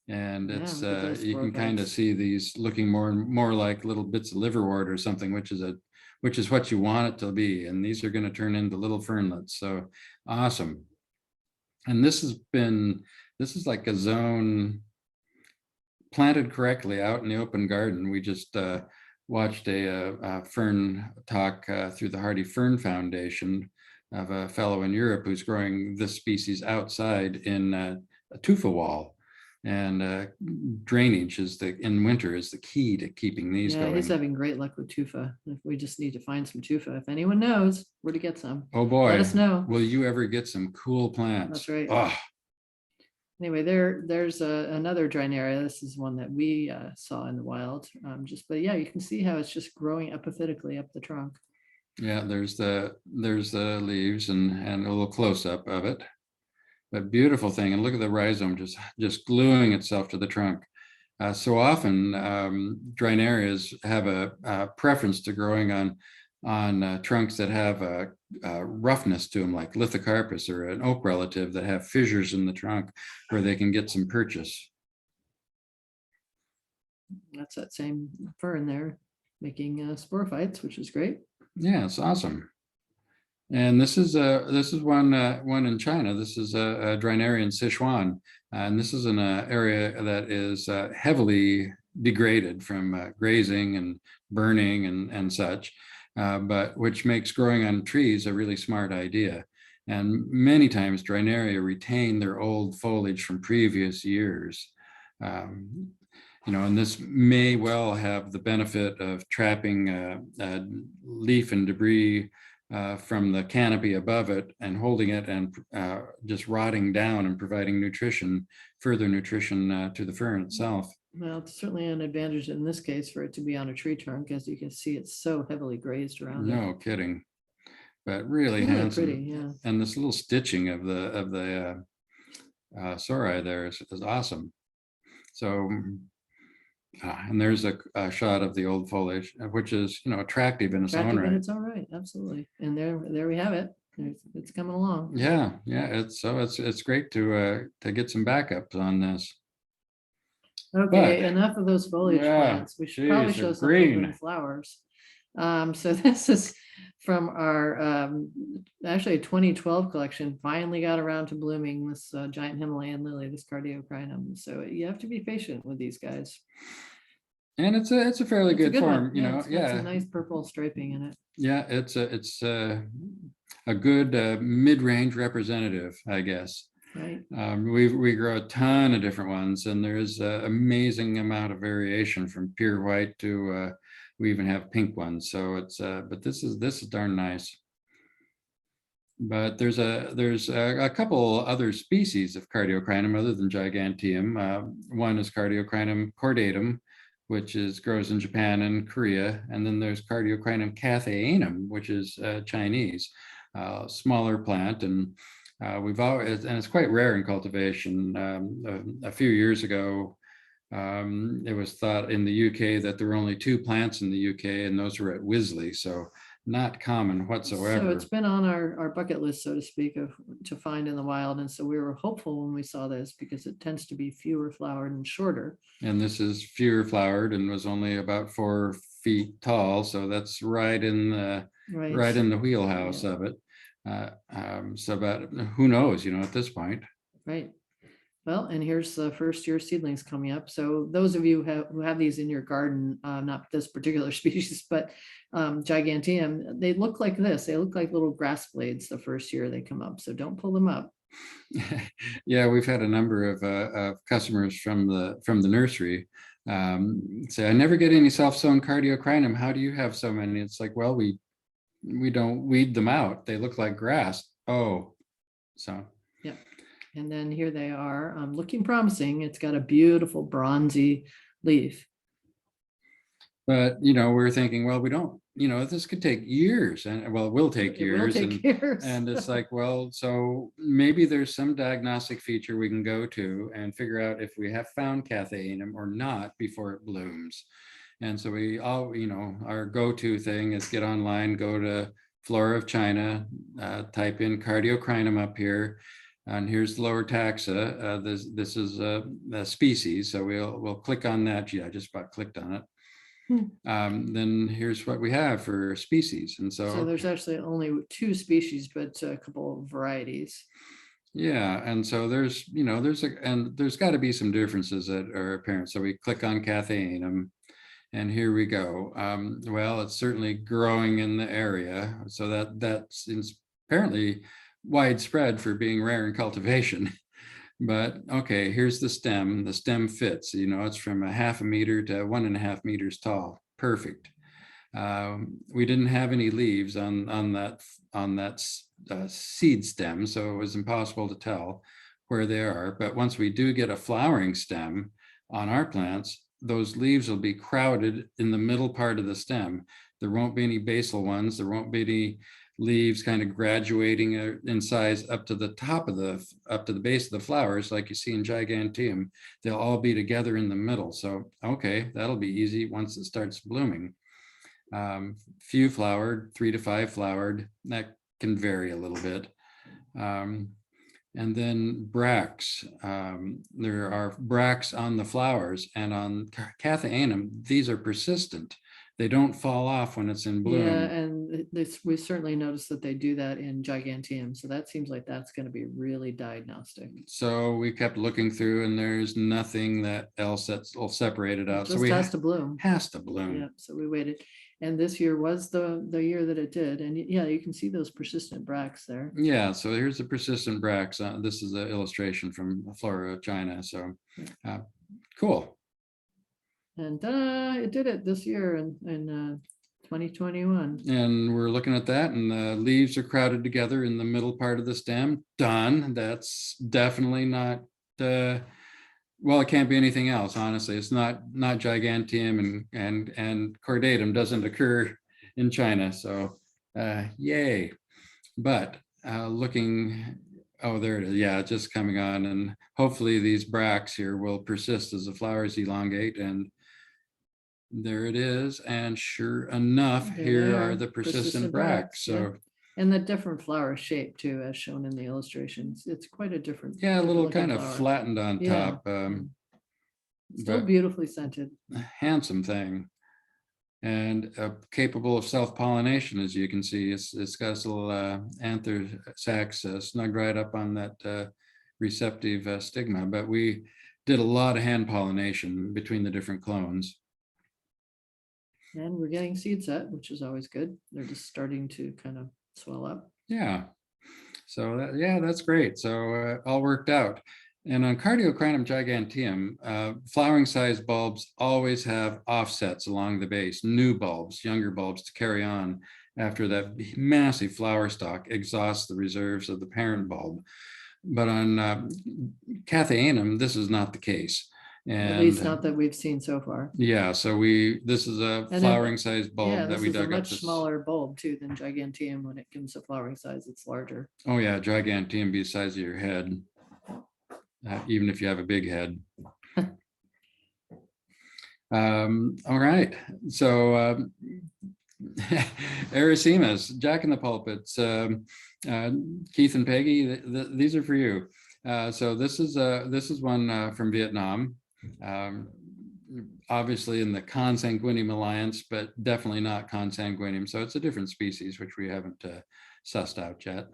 And Yeah, it's look at those you can kind of sporophytes. see these looking more and more like little bits of liverwort or something, which is what you want it to be. And these are going to turn into little fernlets. So awesome. And this is like a zone planted correctly out in the open garden. We just watched a fern talk through the Hardy Fern Foundation of a fellow in Europe who's growing this species outside in a tufa wall. And drainage in winter is the key to keeping these Yeah, he's going. having great luck with tufa. We just need to find some tufa. If anyone knows where to get some, Oh boy, let us know. will you ever get some cool plants? That's right. Oh, Anyway, there's another Drinaria. This is one that we saw in the wild. But yeah, you can see how it's just growing epiphytically up the trunk. yeah, there's the leaves and a little close up of it. But beautiful thing, and look at the rhizome just gluing itself to the trunk. So often, Drinarias have a preference to growing on trunks that have a roughness to them, like lithocarpus or an oak relative that have fissures in the trunk where they can get some purchase. That's that same fern there making sporophytes, which is great. Yeah, it's awesome. And this is one in China. This is a Drinaria in Sichuan, and this is an area that is heavily degraded from grazing and burning and such, but which makes growing on trees a really smart idea. And many times Drinaria retain their old foliage from previous years. And this may well have the benefit of trapping leaf and debris from the canopy above it and holding it and just rotting down and providing further nutrition to the fern itself. Well, it's certainly an advantage in this case for it to be on a tree trunk. As you can see, it's so heavily grazed around it. No kidding, but really Really handsome. pretty, yeah. And this little stitching of the sori there is awesome. So, and there's a shot of the old foliage, which is attractive in its own Attractive in right. its own right, absolutely. And there we have it. It's coming along. Yeah, it's great to get some backups on this. Okay, But, enough of those foliage yeah, plants. We should probably geez, they're show something from green. the flowers. So this is from our actually a 2012 collection. Finally got around to blooming this giant Himalayan lily, this cardiocrinum. So you have to be patient with these guys. And it's a fairly It's a good form, one. Yeah, it's got yeah. some nice purple striping in it. Yeah, it's a good mid-range representative, I guess. Right. We grow a ton of different ones, and there's an amazing amount of variation from pure white to we even have pink ones. So it's but this is darn nice. But there's a couple other species of cardiocrinum other than giganteum. One is cardiocrinum cordatum, which grows in Japan and Korea, and then there's cardiocrinum cathaianum, which is Chinese, smaller plant, and it's quite rare in cultivation. A few years ago, it was thought in the UK that there were only 2 plants in the UK, and those were at Wisley, so not common whatsoever. So it's been on our bucket list, so to speak, to find in the wild. And so we were hopeful when we saw this because it tends to be fewer flowered and shorter. And this is fewer flowered and was only about 4 feet tall. So that's right in the wheelhouse of it. But who knows, at this point. Right. Well, and here's the first year seedlings coming up. So those of you who have these in your garden, not this particular species, but giganteum, they look like this. They look like little grass blades the first year they come up. So don't pull them up. Yeah, we've had a number of customers from the nursery say, I never get any self-sown cardiocrinum. How do you have so many? It's like, well, we don't weed them out. They look like grass. Oh, so. Yeah. And then here they are, looking promising. It's got a beautiful bronzy leaf. But, we're thinking, well, we don't, this could take years, and well, it will take years. And it's like, well, so maybe there's some diagnostic feature we can go to and figure out if we have found cathaianum or not before it blooms. And so we all, our go-to thing is get online, go to Flora of China, type in cardiocrinum up here. And here's the lower taxa. This is a species, so we'll click on that. Yeah, I just about clicked on it. Then here's what we have for species. And So there's actually only 2 species, but a couple of varieties. yeah, and so there's got to be some differences that are apparent. So we click on Cathaenum, and here we go. Well, it's certainly growing in the area, so that's apparently widespread for being rare in cultivation. But okay, here's the stem. The stem fits. It's from a 1/2 meter to 1.5 meters tall. Perfect. We didn't have any leaves on that seed stem, so it was impossible to tell where they are. But once we do get a flowering stem on our plants, those leaves will be crowded in the middle part of the stem. There won't be any basal ones. There won't be any leaves kind of graduating in size up to the base of the flowers like you see in Giganteum. They'll all be together in the middle. So, okay, that'll be easy once it starts blooming. Few flowered, 3 to 5 flowered. That can vary a little bit. And then bracts. There are bracts on the flowers, and on Cathaenum, these are persistent. They don't fall off when it's in bloom. Yeah, and we certainly noticed that they do that in Giganteum. So that seems like that's going to be really diagnostic. So we kept looking through, and there's nothing else that'll separate it out. It just has to bloom. Has to bloom. Yeah, so we waited. And this year was the year that it did. And yeah, you can see those persistent bracts there. Yeah, so here's the persistent bracts. This is an illustration from Flora, China. So cool. And it did it this year in 2021. And we're looking at that, and the leaves are crowded together in the middle part of the stem. Done. That's definitely not, well, it can't be anything else, honestly. It's not Giganteum, and cordatum doesn't occur in China. So yay. But looking, oh, there it is. Yeah, just coming on. And hopefully these bracts here will persist as the flowers elongate, and there it is. And sure enough, here are the persistent bracts. So yeah. And the different flower shape too, as shown in the illustrations. It's quite a different. Yeah, a little kind of flattened on top. Still beautifully scented. Handsome thing. And capable of self-pollination, as you can see. It's got its little anther sacs snugged right up on that receptive stigma. But we did a lot of hand pollination between the different clones. And we're getting seed set, which is always good. They're just starting to kind of swell up. Yeah. So that's great. So all worked out. And on Cardiocrinum giganteum, flowering size bulbs always have offsets along the base, new bulbs, younger bulbs to carry on after that massive flower stalk exhausts the reserves of the parent bulb. But on Cathaenum, this is not the case. And at least not that we've seen so far. Yeah, so this is a flowering size bulb that we dug up. This is a much smaller bulb too than Giganteum. When it comes to flowering size, it's larger. Oh yeah, Giganteum be the size of your head, even if you have a big head. All right, so Erasemas, Jack in the Pulpits, Keith and Peggy, these are for you. So this is one from Vietnam. Obviously in the Consanguinium alliance, but definitely not Consanguinium. So it's a different species, which we haven't sussed out yet.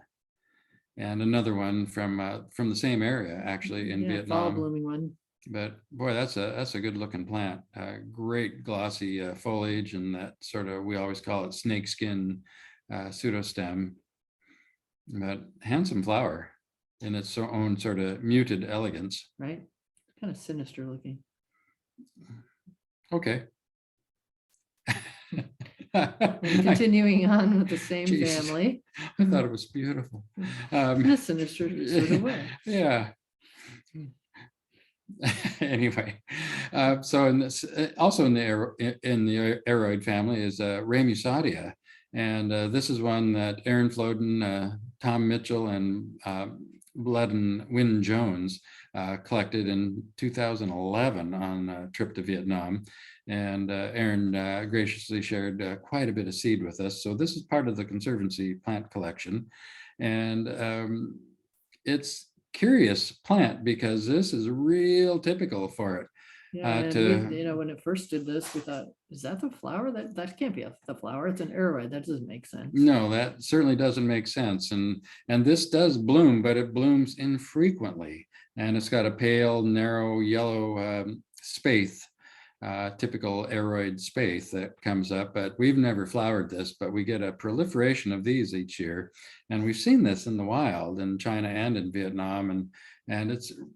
And another one from the same area, actually, in Vietnam. Fall blooming one. But boy, that's a good looking plant. Great glossy foliage, and that sort of, we always call it snakeskin pseudostem. But handsome flower in its own sort of muted elegance. Right. Kind of sinister looking. Okay. Continuing on with the same Jesus. family. I thought it was beautiful. In a sinister sort of way. Yeah. Anyway, so in this, also in the aroid family is Ramusadia, and this is one that Aaron Floden, Tom Mitchell, and Blood and Wynne Jones collected in 2011 on a trip to Vietnam. And Aaron graciously shared quite a bit of seed with us. So this is part of the Conservancy plant collection. And it's curious plant because this is real typical for it. Yeah, and we, when it first did this, we thought, is that the flower? That can't be the flower. It's an aroid. That doesn't make sense. No, that certainly doesn't make sense. And this does bloom, but it blooms infrequently. And it's got a pale, narrow yellow spathe, typical aroid spathe that comes up. But we've never flowered this, but we get a proliferation of these each year. And we've seen this in the wild in China and in Vietnam. And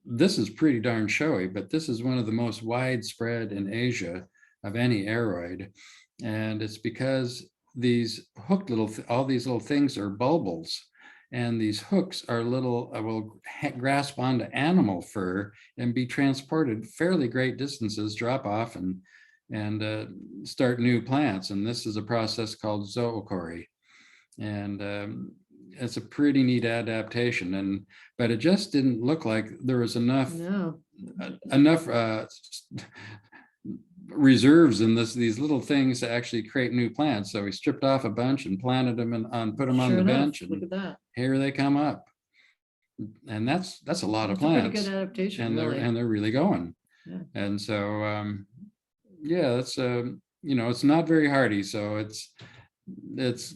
this is pretty darn showy, but this is one of the most widespread in Asia of any aroid. And it's because these hooked all these little things are bulbils. And these hooks are little, will grasp onto animal fur and be transported fairly great distances, drop off and start new plants. And this is a process called zoochory. And it's a pretty neat adaptation. But it just didn't look like there was enough reserves in these little things to actually create new plants. So we stripped off a bunch and planted them and put them on the bench. Look at that. Here they come up. And that's a lot of plants. Pretty good adaptation, and they're really going. Yeah. And so yeah, that's it's not very hardy, so that's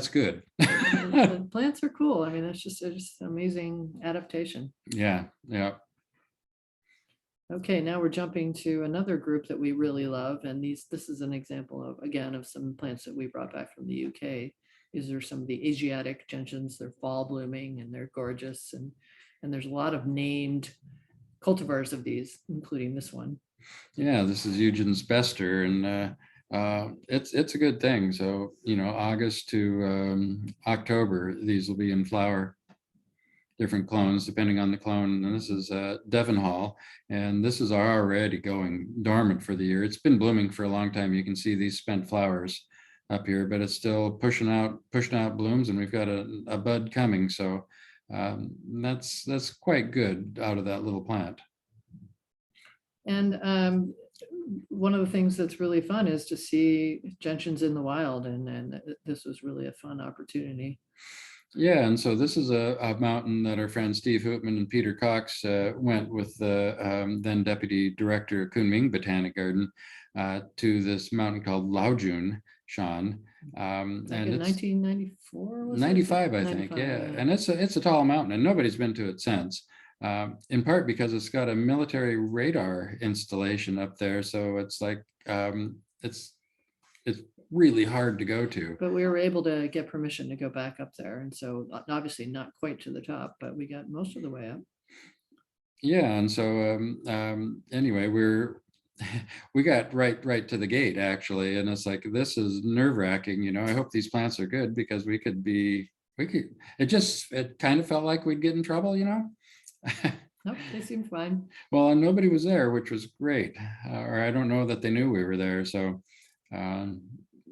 good. The plants are cool. I mean, it's just amazing adaptation. Yeah. Okay, now we're jumping to another group that we really love, and this is an example of some plants that we brought back from the UK. These are some of the Asiatic gentians. They're fall blooming and they're gorgeous, and there's a lot of named cultivars of these, including this one. Yeah, this is Eugene's Bester, and it's a good thing. So August to October, these will be in flower. Different clones depending on the clone. And this is Devonhall, and this is already going dormant for the year. It's been blooming for a long time. You can see these spent flowers up here, but it's still pushing out blooms, and we've got a bud coming. So that's quite good out of that little plant. And one of the things that's really fun is to see gentians in the wild, and this was really a fun opportunity. Yeah, and so this is a mountain that our friends Steve Hoopman and Peter Cox went with the then Deputy Director of Kunming Botanic Garden to this mountain called Laojun Shan. And in 1994? 95, I think, yeah. And it's a tall mountain, and nobody's been to it since. In part because it's got a military radar installation up there, so it's like it's really hard to go to. But we were able to get permission to go back up there, and so obviously not quite to the top, but we got most of the way up. Yeah, and so anyway, we got right to the gate actually, and it's like, this is nerve-wracking. I hope these plants are good, because it kind of felt like we'd get in trouble. Nope, they seemed fine. Well, and nobody was there, which was great. Or I don't know that they knew we were there. So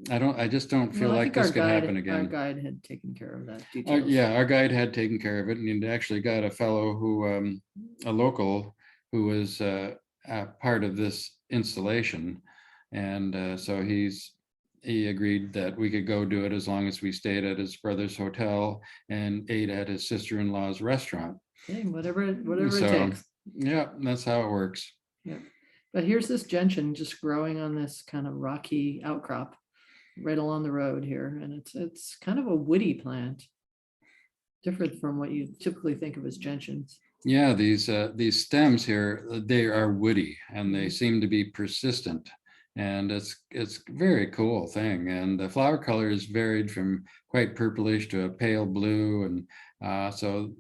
I just don't feel like this could happen again. Our guide had taken care of that details. Yeah, our guide had taken care of it, and he actually got a fellow who, a local, who was part of this installation, and so he agreed that we could go do it as long as we stayed at his brother's hotel and ate at his sister-in-law's restaurant. Okay, whatever it takes. Yeah, that's how it works. Yeah, but here's this gentian just growing on this kind of rocky outcrop right along the road here, and it's kind of a woody plant, different from what you typically think of as gentians. Yeah, these stems here, they are woody, and they seem to be persistent, and it's a very cool thing. And the flower color is varied from quite purplish to a pale blue, and so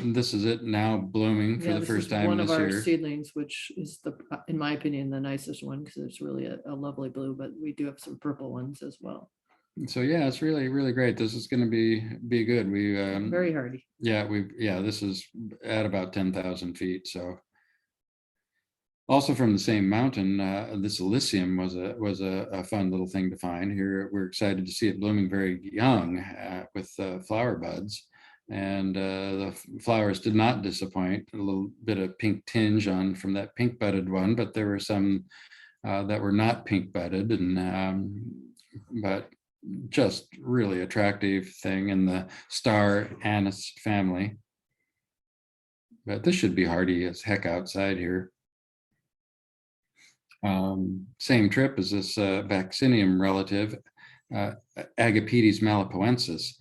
this is it now blooming for the first time this year. One of our seedlings, which is in my opinion, the nicest one, because it's really a lovely blue, but we do have some purple ones as well. So yeah, it's really great. This is going to be good. We very hardy. Yeah, this is at about 10,000 feet. So also from the same mountain, this Elysium was a fun little thing to find here. We're excited to see it blooming very young with flower buds. And the flowers did not disappoint. A little bit of pink tinge from that pink budded one, but there were some that were not pink budded, and but just really attractive thing in the star anise family. but this should be hardy as heck outside here. Same trip as this vaccinium relative, Agapetes malapoensis,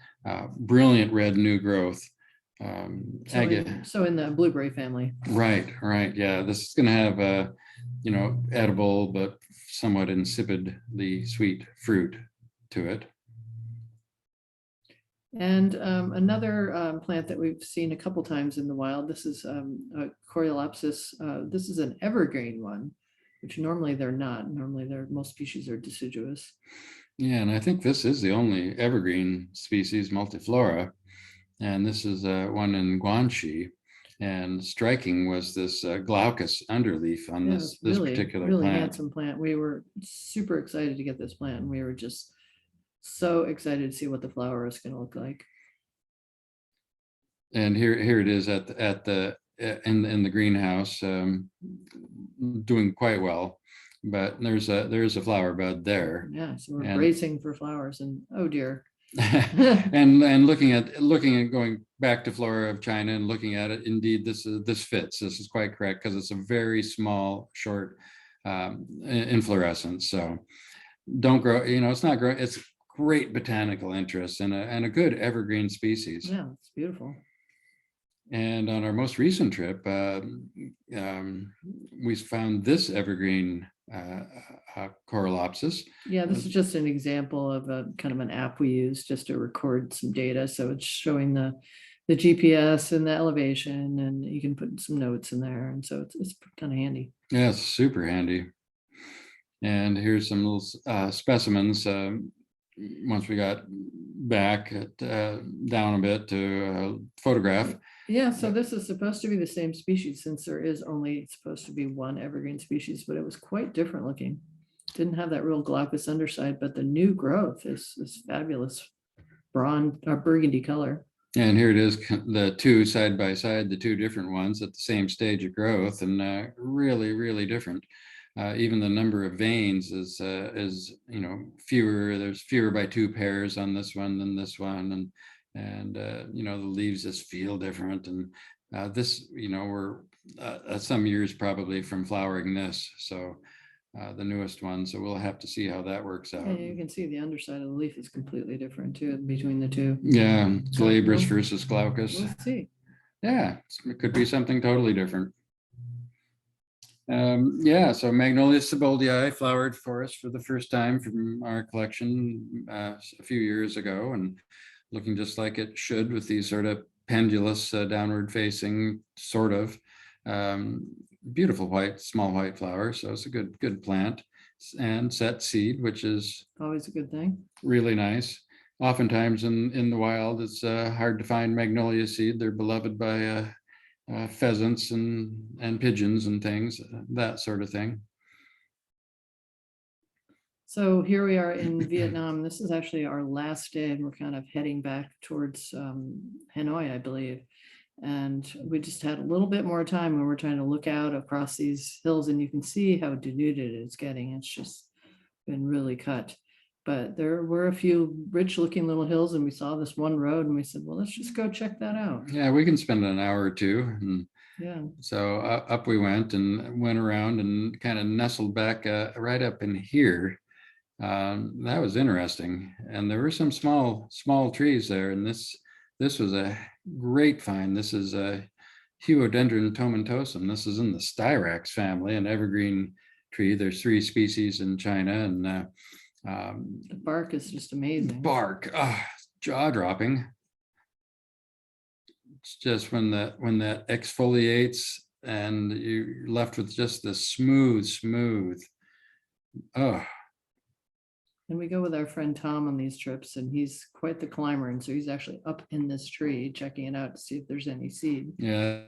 brilliant red new growth. So in the blueberry family. Right. Yeah, this is going to have a, edible but somewhat insipidly sweet fruit to it. And another plant that we've seen a couple times in the wild, this is a Coreopsis. This is an evergreen one, which normally they're not. Normally most species are deciduous. Yeah, and I think this is the only evergreen species, multiflora. And this is one in Guangxi. And striking was this glaucous underleaf on this really, particular really plant. handsome plant. We were super excited to get this plant. We were just so excited to see what the flower is going to look like. And here it is in the greenhouse, doing quite well. But there's a flower bud there. Yeah, so we're bracing for flowers, and oh dear. and looking at going back to flora of China and looking at it, indeed this fits. This is quite correct because it's a very small, short inflorescence. So don't grow. It's not growing. It's great botanical interest and a good evergreen species. Yeah, it's beautiful. And on our most recent trip, we found this evergreen Coreopsis. Yeah, this is just an example of a kind of an app we use just to record some data. So it's showing the GPS and the elevation, and you can put some notes in there. And so it's kind of handy. Yeah, it's super handy. And here's some little specimens. Once we got back down a bit to photograph. Yeah, so this is supposed to be the same species since there is only supposed to be one evergreen species, but it was quite different looking. Didn't have that real glaucous underside, but the new growth is fabulous bronze or burgundy color. And here it is, the two side by side, the two different ones at the same stage of growth, and really, really different. Even the number of veins is fewer. There's fewer by two pairs on this one than this one, and the leaves just feel different. And this, we're some years probably from flowering this, so the newest one. So we'll have to see how that works out. And you can see the underside of the leaf is completely different too between the two. Yeah, glabrous versus glaucous. We'll see. Yeah, it could be something totally different. So Magnolia sieboldii flowered for us for the first time from our collection a few years ago, and looking just like it should with these sort of pendulous downward facing sort of beautiful small white flower. So it's a good plant, and set seed, which is always a good thing. Really nice. Oftentimes in the wild, it's hard to find magnolia seed. They're beloved by pheasants and pigeons and things, that sort of thing. So here we are in Vietnam. This is actually our last day, and we're kind of heading back towards Hanoi, I believe. And we just had a little bit more time when we're trying to look out across these hills, and you can see how denuded it's getting. It's just been really cut. But there were a few rich looking little hills, and we saw this one road, and we said, well, let's just go check that out. Yeah, we can spend an hour or two. And yeah. So up we went and went around and kind of nestled back right up in here. That was interesting. And there were some small trees there. And this was a great find. This is a Huodendron tomentosum. This is in the styrax family, an evergreen tree. There's 3 species in China, and the bark is just amazing. Bark, jaw-dropping. It's just when that exfoliates and you're left with just the smooth. Oh. And we go with our friend Tom on these trips, and he's quite the climber, and so he's actually up in this tree checking it out to see if there's any seed. Yeah.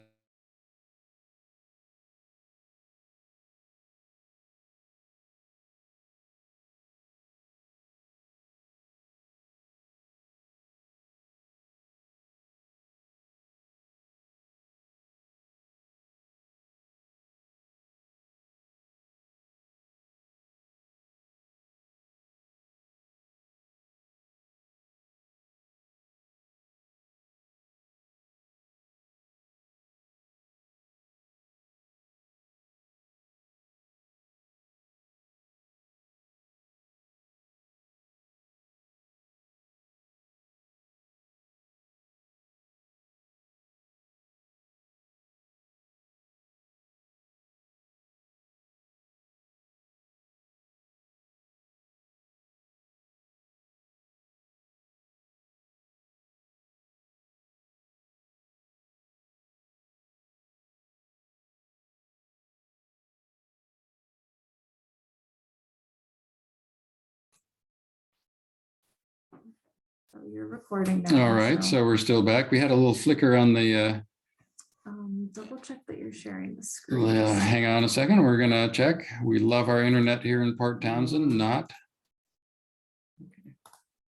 So you're recording now. All right, so we're still back. We had a little flicker on the, double check that you're sharing the screen. hang on a second, we're gonna check. We love our internet here in Port Townsend, not.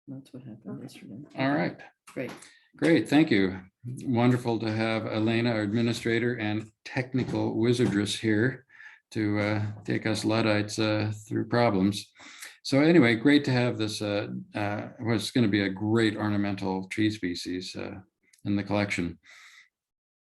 That's what happened yesterday. All right, Great. great, thank you. Wonderful to have Elena, our administrator and technical wizardress here to take us Luddites through problems. So anyway, great to have this, what's going to be a great ornamental tree species in the collection.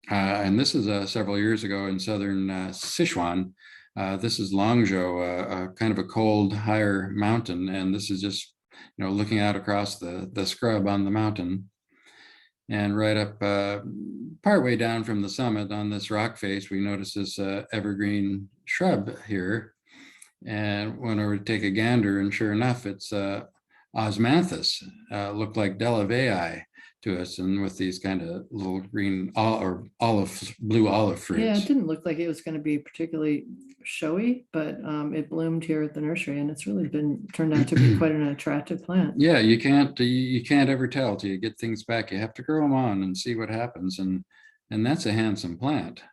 And this is several years ago in southern Sichuan. This is Longzhou, kind of a cold, higher mountain. And this is just, looking out across the scrub on the mountain. And right up partway down from the summit on this rock face, we notice this evergreen shrub here. And went over to take a gander, and sure enough, it's osmanthus, looked like Delavei to us, and with these kind of little green or blue olive fruits. Yeah, it didn't look like it was going to be particularly showy, but it bloomed here at the nursery, and it's really turned out to be quite an attractive plant. Yeah, you can't ever tell till you get things back. You have to grow them on and see what happens, and that's a handsome plant.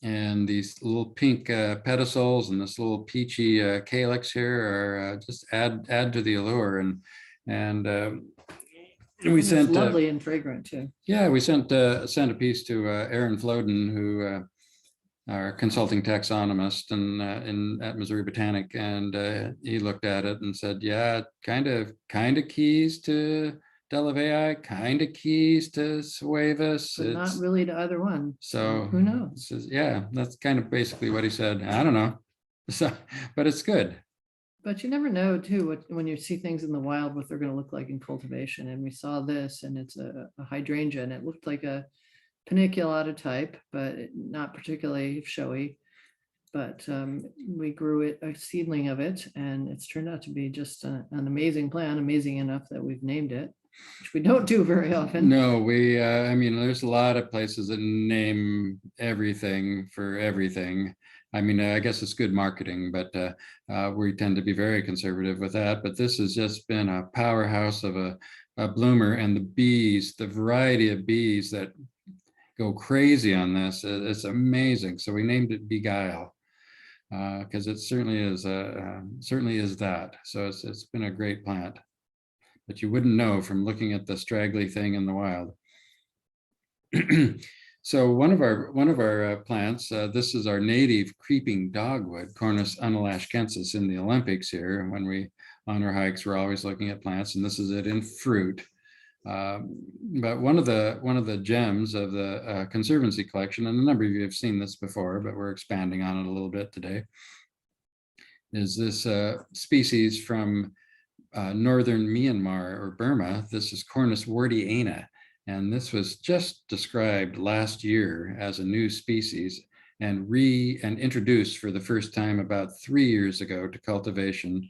And these little pink pedicels and this little peachy calyx here are just add to the allure. And we It's sent lovely and fragrant too. Yeah, we sent a piece to Aaron Floden, who our consulting taxonomist and at Missouri Botanic, and he looked at it and said, yeah, kind of keys to Delavei, kind of keys to Suavis. But not really to either one. So who knows? Yeah, that's kind of basically what he said. I don't know. So, but it's good. But you never know too, when you see things in the wild, what they're going to look like in cultivation. And we saw this, and it's a hydrangea, and it looked like a paniculata type, but not particularly showy. But we grew it, a seedling of it, and it's turned out to be just an amazing plant, amazing enough that we've named it, which we don't do very often. No, I mean, there's a lot of places that name everything for everything. I mean, I guess it's good marketing, but we tend to be very conservative with that. But this has just been a powerhouse of a bloomer, and the bees, the variety of bees that go crazy on this, it's amazing. So we named it Beguile because it certainly is that. So it's been a great plant. But you wouldn't know from looking at the straggly thing in the wild. So one of our plants, this is our native creeping dogwood, Cornus unalashkensis, in the Olympics here. When we on our hikes, we're always looking at plants, and this is it in fruit. But one of the gems of the Conservancy collection, and a number of you have seen this before, but we're expanding on it a little bit today, is this species from northern Myanmar or Burma. This is Cornus wardiana, and this was just described last year as a new species and introduced for the first time about 3 years ago to cultivation.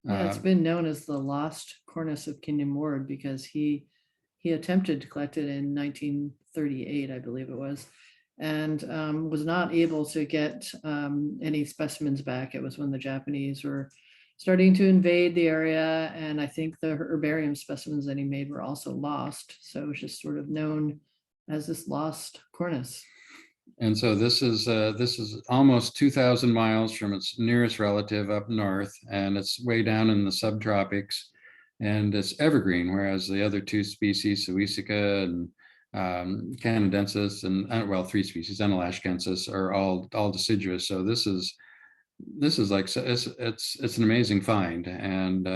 Yeah, it's been known as the lost Cornus of Kingdom Ward because he attempted to collect it in 1938, I believe it was, and was not able to get any specimens back. It was when the Japanese were starting to invade the area, and I think the herbarium specimens that he made were also lost. So it was just sort of known as this lost Cornus. And so this is almost 2,000 miles from its nearest relative up north, and it's way down in the subtropics, and it's evergreen, whereas the other two species, Suisica and Canadensis, and well, 3 species, Unalashkensis, are all deciduous. So this is like, it's an amazing find, and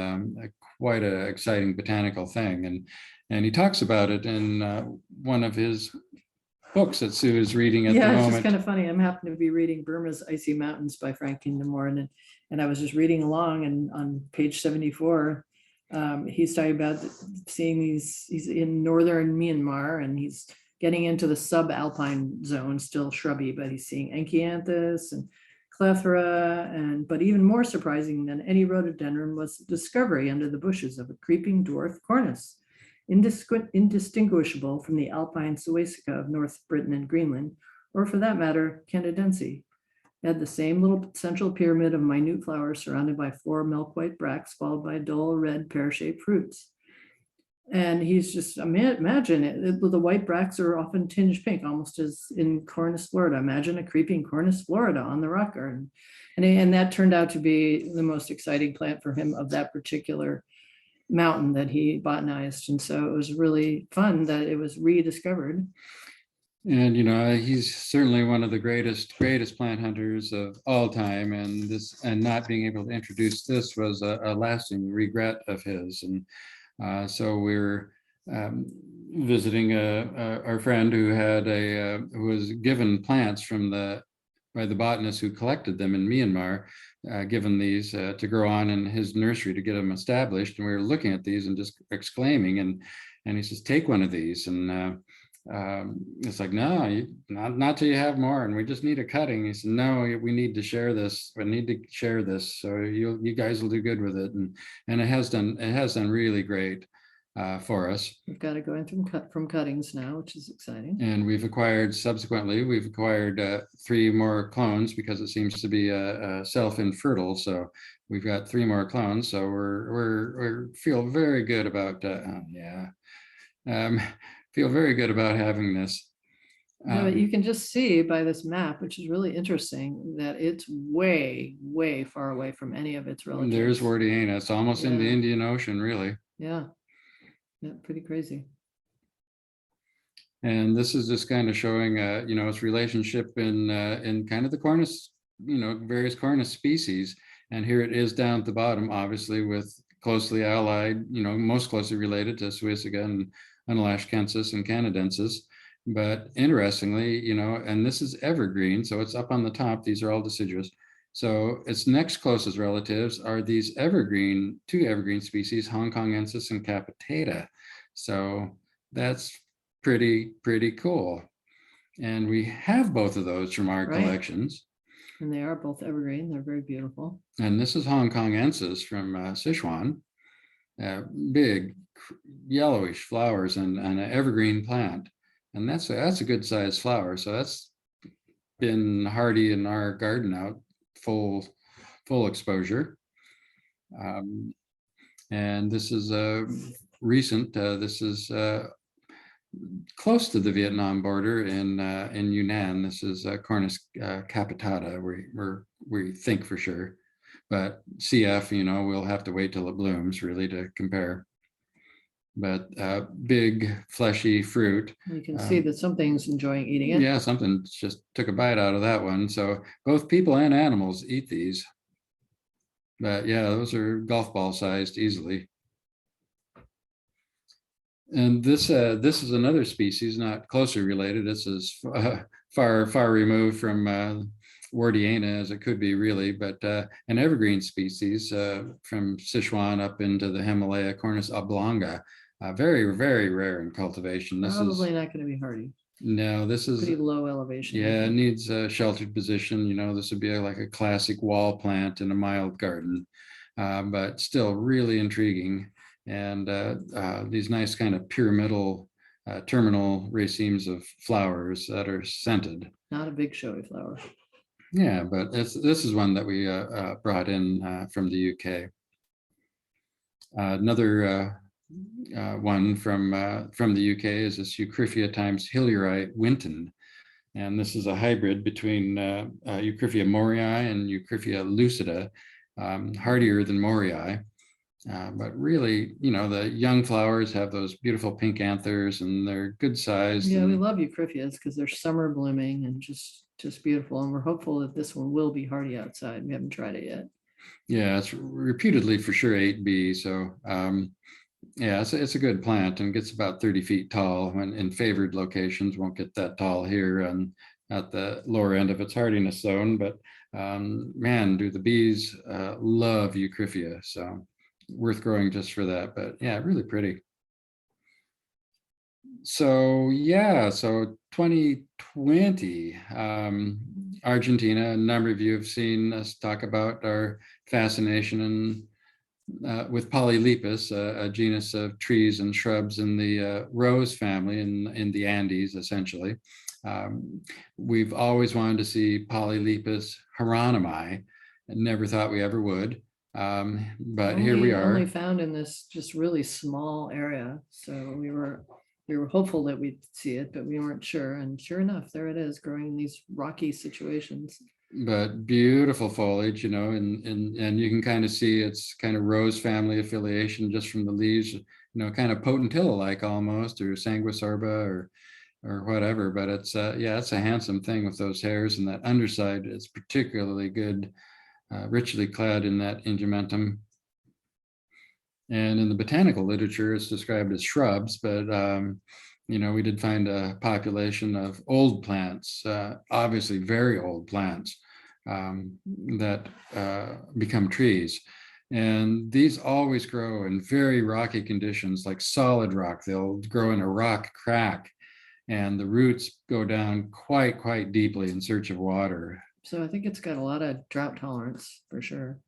quite an exciting botanical thing. And he talks about it in one of his books that Sue is reading at the moment. Yeah, it's just kind of funny. I'm happen to be reading Burma's Icy Mountains by Frank Kingdom Ward, and I was just reading along, and on page 74, he's talking about seeing these. He's in northern Myanmar, and he's getting into the subalpine zone, still shrubby, but he's seeing Enchanthus and Clethra, but even more surprising than any rhododendron was the discovery under the bushes of a creeping dwarf Cornus, indistinguishable from the alpine Suisica of North Britain and Greenland, or for that matter, Canadense. Had the same little central pyramid of minute flowers surrounded by 4 milk white bracts, followed by dull red pear-shaped fruits. And he's just, imagine it, the white bracts are often tinged pink, almost as in Cornus Florida. Imagine a creeping Cornus Florida on the rock garden. And that turned out to be the most exciting plant for him of that particular mountain that he botanized. And so it was really fun that it was rediscovered. And he's certainly one of the greatest plant hunters of all time, and not being able to introduce this was a lasting regret of his. And so we're visiting our friend who was given plants by the botanist who collected them in Myanmar, given these to grow on in his nursery to get them established. And we were looking at these and just exclaiming, and he says, take one of these. And it's like, no, not till you have more, and we just need a cutting. He said, no, we need to share this. We need to share this, so you guys will do good with it. And it has done really great for us. We've got it going from cuttings now, which is exciting. And we've acquired 3 more clones, because it seems to be self-infertile. So we've got 3 more clones. So we feel very good about feel very good about having this. But you can just see by this map, which is really interesting, that it's way, way far away from any of its relatives. There's Wardiana. It's almost in the Indian Ocean, really. Yeah, pretty crazy. And this is just kind of showing, its relationship in kind of the Cornus, various Cornus species. And here it is down at the bottom, obviously, with closely allied, most closely related to Sueciga and Unalashkensis and Canadensis. But interestingly, and this is evergreen, so it's up on the top. These are all deciduous. So its next closest relatives are these 2 evergreen species, Hongkongensis and Capitata. So that's pretty cool. And we have both of those from our collections. And they are both evergreen. They're very beautiful. And this is Hongkongensis from Sichuan. Big yellowish flowers and an evergreen plant. And that's a good sized flower. So that's been hardy in our garden out, full exposure. And this is recent. This is close to the Vietnam border in Yunnan. This is Cornus capitata. We think for sure, but CF, we'll have to wait till it blooms really to compare. But big fleshy fruit. You can see that something's enjoying eating it. Yeah, something just took a bite out of that one. So both people and animals eat these. But yeah, those are golf ball sized easily. And this is another species, not closely related. This is far removed from Wardiana as it could be, really, but an evergreen species from Sichuan up into the Himalaya, Cornus oblonga. Very rare in cultivation. This Probably is not going to be hardy. No, this is pretty low elevation. Yeah, it needs a sheltered position. This would be like a classic wall plant in a mild garden, but still really intriguing. And these nice kind of pyramidal terminal racemes of flowers that are scented. Not a big showy flower. Yeah, but this is one that we brought in from the UK. Another one from the UK is this Eucryphia times Hillieri Winton. And this is a hybrid between Eucryphia morii and Eucryphia lucida, hardier than morii. But really, the young flowers have those beautiful pink anthers and they're good sized. Yeah, we love Eucryphias because they're summer blooming and just beautiful. And we're hopeful that this one will be hardy outside. We haven't tried it yet. Yeah, it's reputedly for sure 8B. So yeah, it's a good plant and gets about 30 feet tall when in favored locations. Won't get that tall here and at the lower end of its hardiness zone. But man, do the bees love Eucryphia. So worth growing just for that. But yeah, really pretty. So yeah, so 2020, Argentina, a number of you have seen us talk about our fascination with Polylepis, a genus of trees and shrubs in the rose family in the Andes, essentially. We've always wanted to see Polylepis hieronymi, and never thought we ever would. But here we Only are. found in this just really small area. So we were hopeful that we'd see it, but we weren't sure. And sure enough, there it is, growing in these rocky situations. But beautiful foliage, and you can kind of see it's kind of rose family affiliation just from the leaves, kind of potentilla-like almost, or sanguisorba or whatever. But it's yeah, it's a handsome thing with those hairs, and that underside is particularly good, richly clad in that ingementum. And in the botanical literature, it's described as shrubs, but we did find a population of old plants, obviously very old plants, that become trees. And these always grow in very rocky conditions, like solid rock. They'll grow in a rock crack, and the roots go down quite deeply in search of water. So I think it's got a lot of drought tolerance for sure.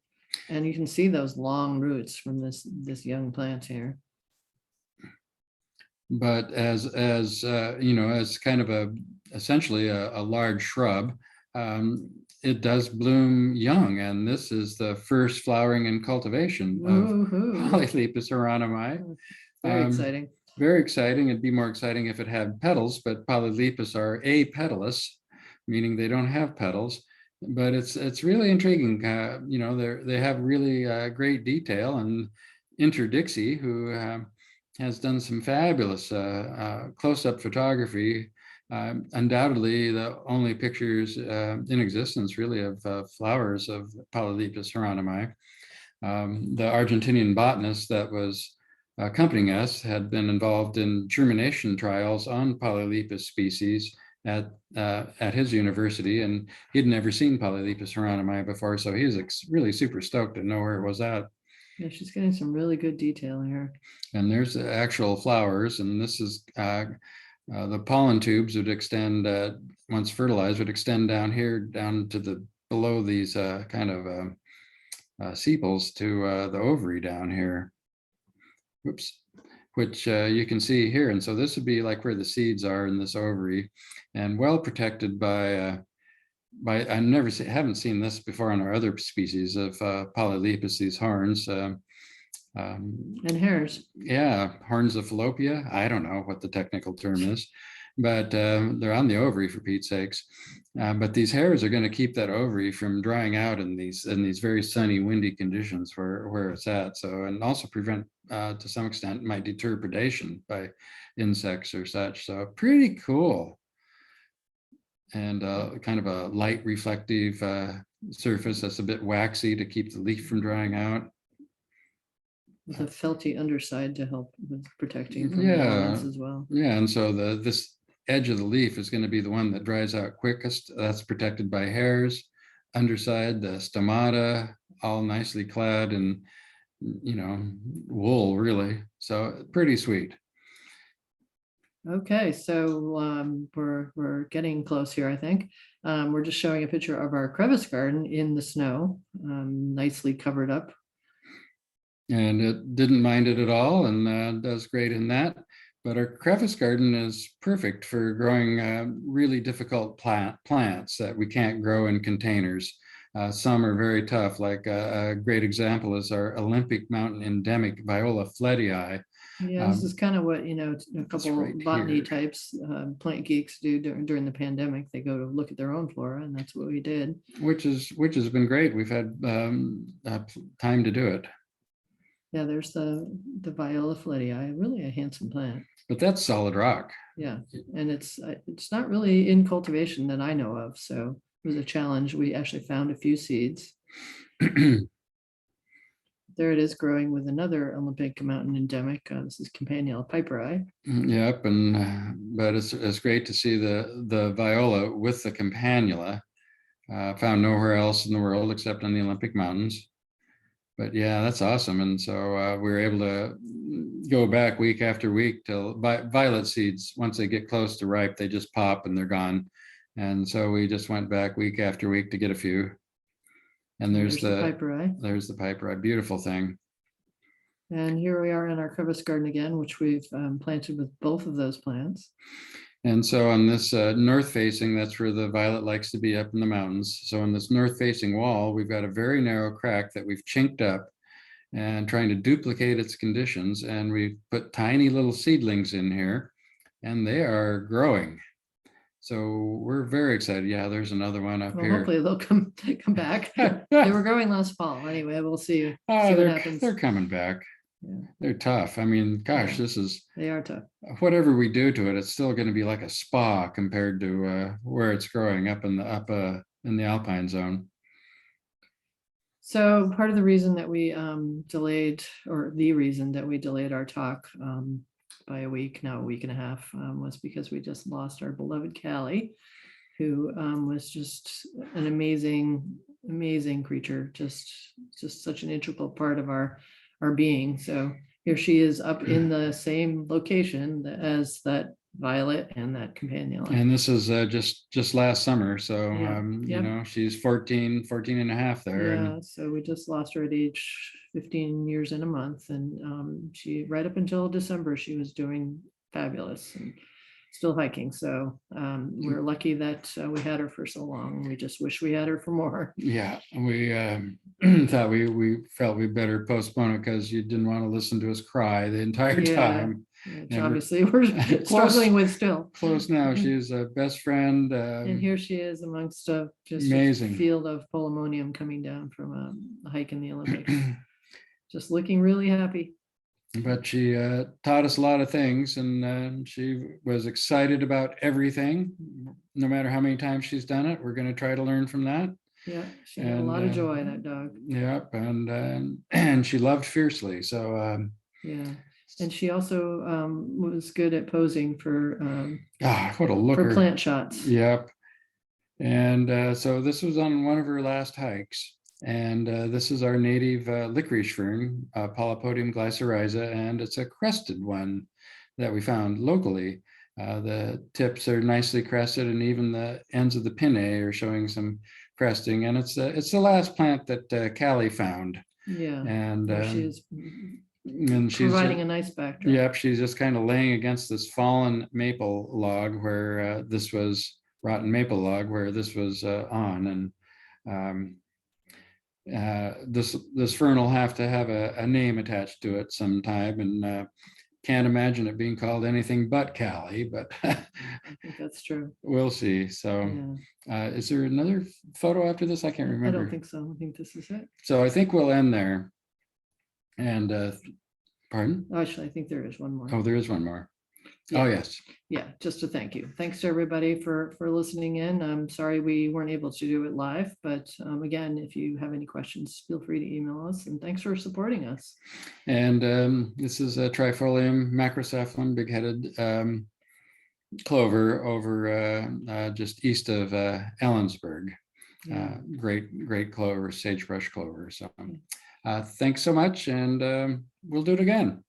And you can see those long roots from this young plant here. But as kind of essentially a large shrub, it does bloom young, and this is the first flowering and cultivation of Polylepis hieronymi. Very exciting. Very exciting. It'd be more exciting if it had petals, but Polylepis are apetalous, meaning they don't have petals. But it's really intriguing. They have really great detail, and Interdixie, who has done some fabulous close-up photography. Undoubtedly, the only pictures in existence, really, of flowers of Polylepis hieronymi. The Argentinian botanist that was accompanying us had been involved in germination trials on Polylepis species at his university, and he'd never seen Polylepis hieronymi before, so he was really super stoked to know where it was at. Yeah, she's getting some really good detail here. And there's the actual flowers, and this is the pollen tubes would extend, once fertilized, would extend down here, down to below these kind of sepals to the ovary down here. Whoops. Which you can see here. And so this would be like where the seeds are in this ovary, and well protected by I haven't seen this before on our other species of Polylepis, these horns. And hairs. Yeah, horns of fallopian. I don't know what the technical term is, but they're on the ovary, for Pete's sakes. But these hairs are going to keep that ovary from drying out in these very sunny, windy conditions where it's at. So, and also prevent, to some extent, might deter predation by insects or such. So pretty cool. And kind of a light reflective surface that's a bit waxy to keep the leaf from drying out. With a felty underside to help with protecting from the elements as well. Yeah, and so this edge of the leaf is going to be the one that dries out quickest. That's protected by hairs. Underside, the stomata, all nicely clad in, wool, really. So pretty sweet. Okay, so we're getting close here, I think. We're just showing a picture of our crevice garden in the snow, nicely covered up. And it didn't mind it at all, and does great in that. But our crevice garden is perfect for growing really difficult plants that we can't grow in containers. Some are very tough, like a great example is our Olympic mountain endemic Viola fletii. Yeah, this is kind of what, a couple right botany here. types, plant geeks do during the pandemic. They go to look at their own flora, and that's what we did. Which has been great. We've had time to do it. Yeah, there's the Viola fletii, really a handsome plant. But that's solid rock. Yeah, and it's not really in cultivation that I know of, so it was a challenge. We actually found a few seeds. There it is, growing with another Olympic mountain endemic. This is Campanula piperi. Yep, and but it's great to see the viola with the campanula. Found nowhere else in the world except on the Olympic mountains. But yeah, that's awesome. And so we were able to go back week after week till violet seeds, once they get close to ripe, they just pop and they're gone. And so we just went back week after week to get a few. And there's the piperi. There's the piperi, beautiful thing. And here we are in our crevice garden again, which we've planted with both of those plants. And so on this north facing, that's where the violet likes to be, up in the mountains. So on this north facing wall, we've got a very narrow crack that we've chinked up and trying to duplicate its conditions. And we've put tiny little seedlings in here and they are growing. So we're very excited. Yeah, there's another one up Well, here. hopefully they'll come back. They were growing last fall anyway. We'll see what happens. They're coming back. Yeah. They're tough. I mean, gosh, Yeah. this is, They are tough. whatever we do to it, it's still going to be like a spa compared to where it's growing up in the alpine zone. So part of the reason that we delayed, or the reason that we delayed our talk by a week, now a week and a half, was because we just lost our beloved Callie, who was just an amazing creature, just such an integral part of our being. So here she is up in the same location as that violet and that companion. And this is just last summer. So, Yeah. you Yep. know, she's 14 and a half there. Yeah, And so we just lost her at age 15 years in a month, and she, right up until December, she was doing fabulous and still hiking. So we're lucky that we had her for so long. We just wish we had her for more. yeah, we thought we felt we better postpone it because you didn't want to listen to us cry the entire Yeah. time. Which And we're obviously we're close. struggling with still. Close now. She's a best friend. And here she is amongst just Amazing. a field of polemonium coming down from a hike in the Olympics. Just looking really happy. But she taught us a lot of things, and she was excited about everything. No matter how many times she's done it, we're going to try to learn from that. Yeah, she had a And, lot of joy, that dog. Yep, and she loved fiercely. So Yeah, and she also was good at posing for what a looker. plant shots. Yep. And so this was on one of her last hikes. And this is our native licorice fern, Polypodium glycyrrhiza, and it's a crested one that we found locally. The tips are nicely crested, and even the ends of the pinnae are showing some cresting. And it's the last plant that Callie found. Yeah, And she's she's providing a nice backdrop. Yep, she's just kind of laying against this fallen maple log where this was rotten maple log where this was on, and this fern will have to have a name attached to it sometime, and can't imagine it being called anything but Callie, but I think that's true. we'll see. So Yeah. is there another photo after this? I can't remember. I don't think so. I think this is it. So I think we'll end there. And pardon? Actually, I think there is one more. Oh, there is one more. Yeah. Oh, yes. Yeah, just to thank you. Thanks to everybody for listening in. I'm sorry we weren't able to do it live, but again, if you have any questions, feel free to email us, and thanks for supporting us. And this is a Trifolium macrocephalum, big-headed clover over just east of Ellensburg. Yeah. Great clover, sagebrush clover. So thanks so much, and we'll do it again.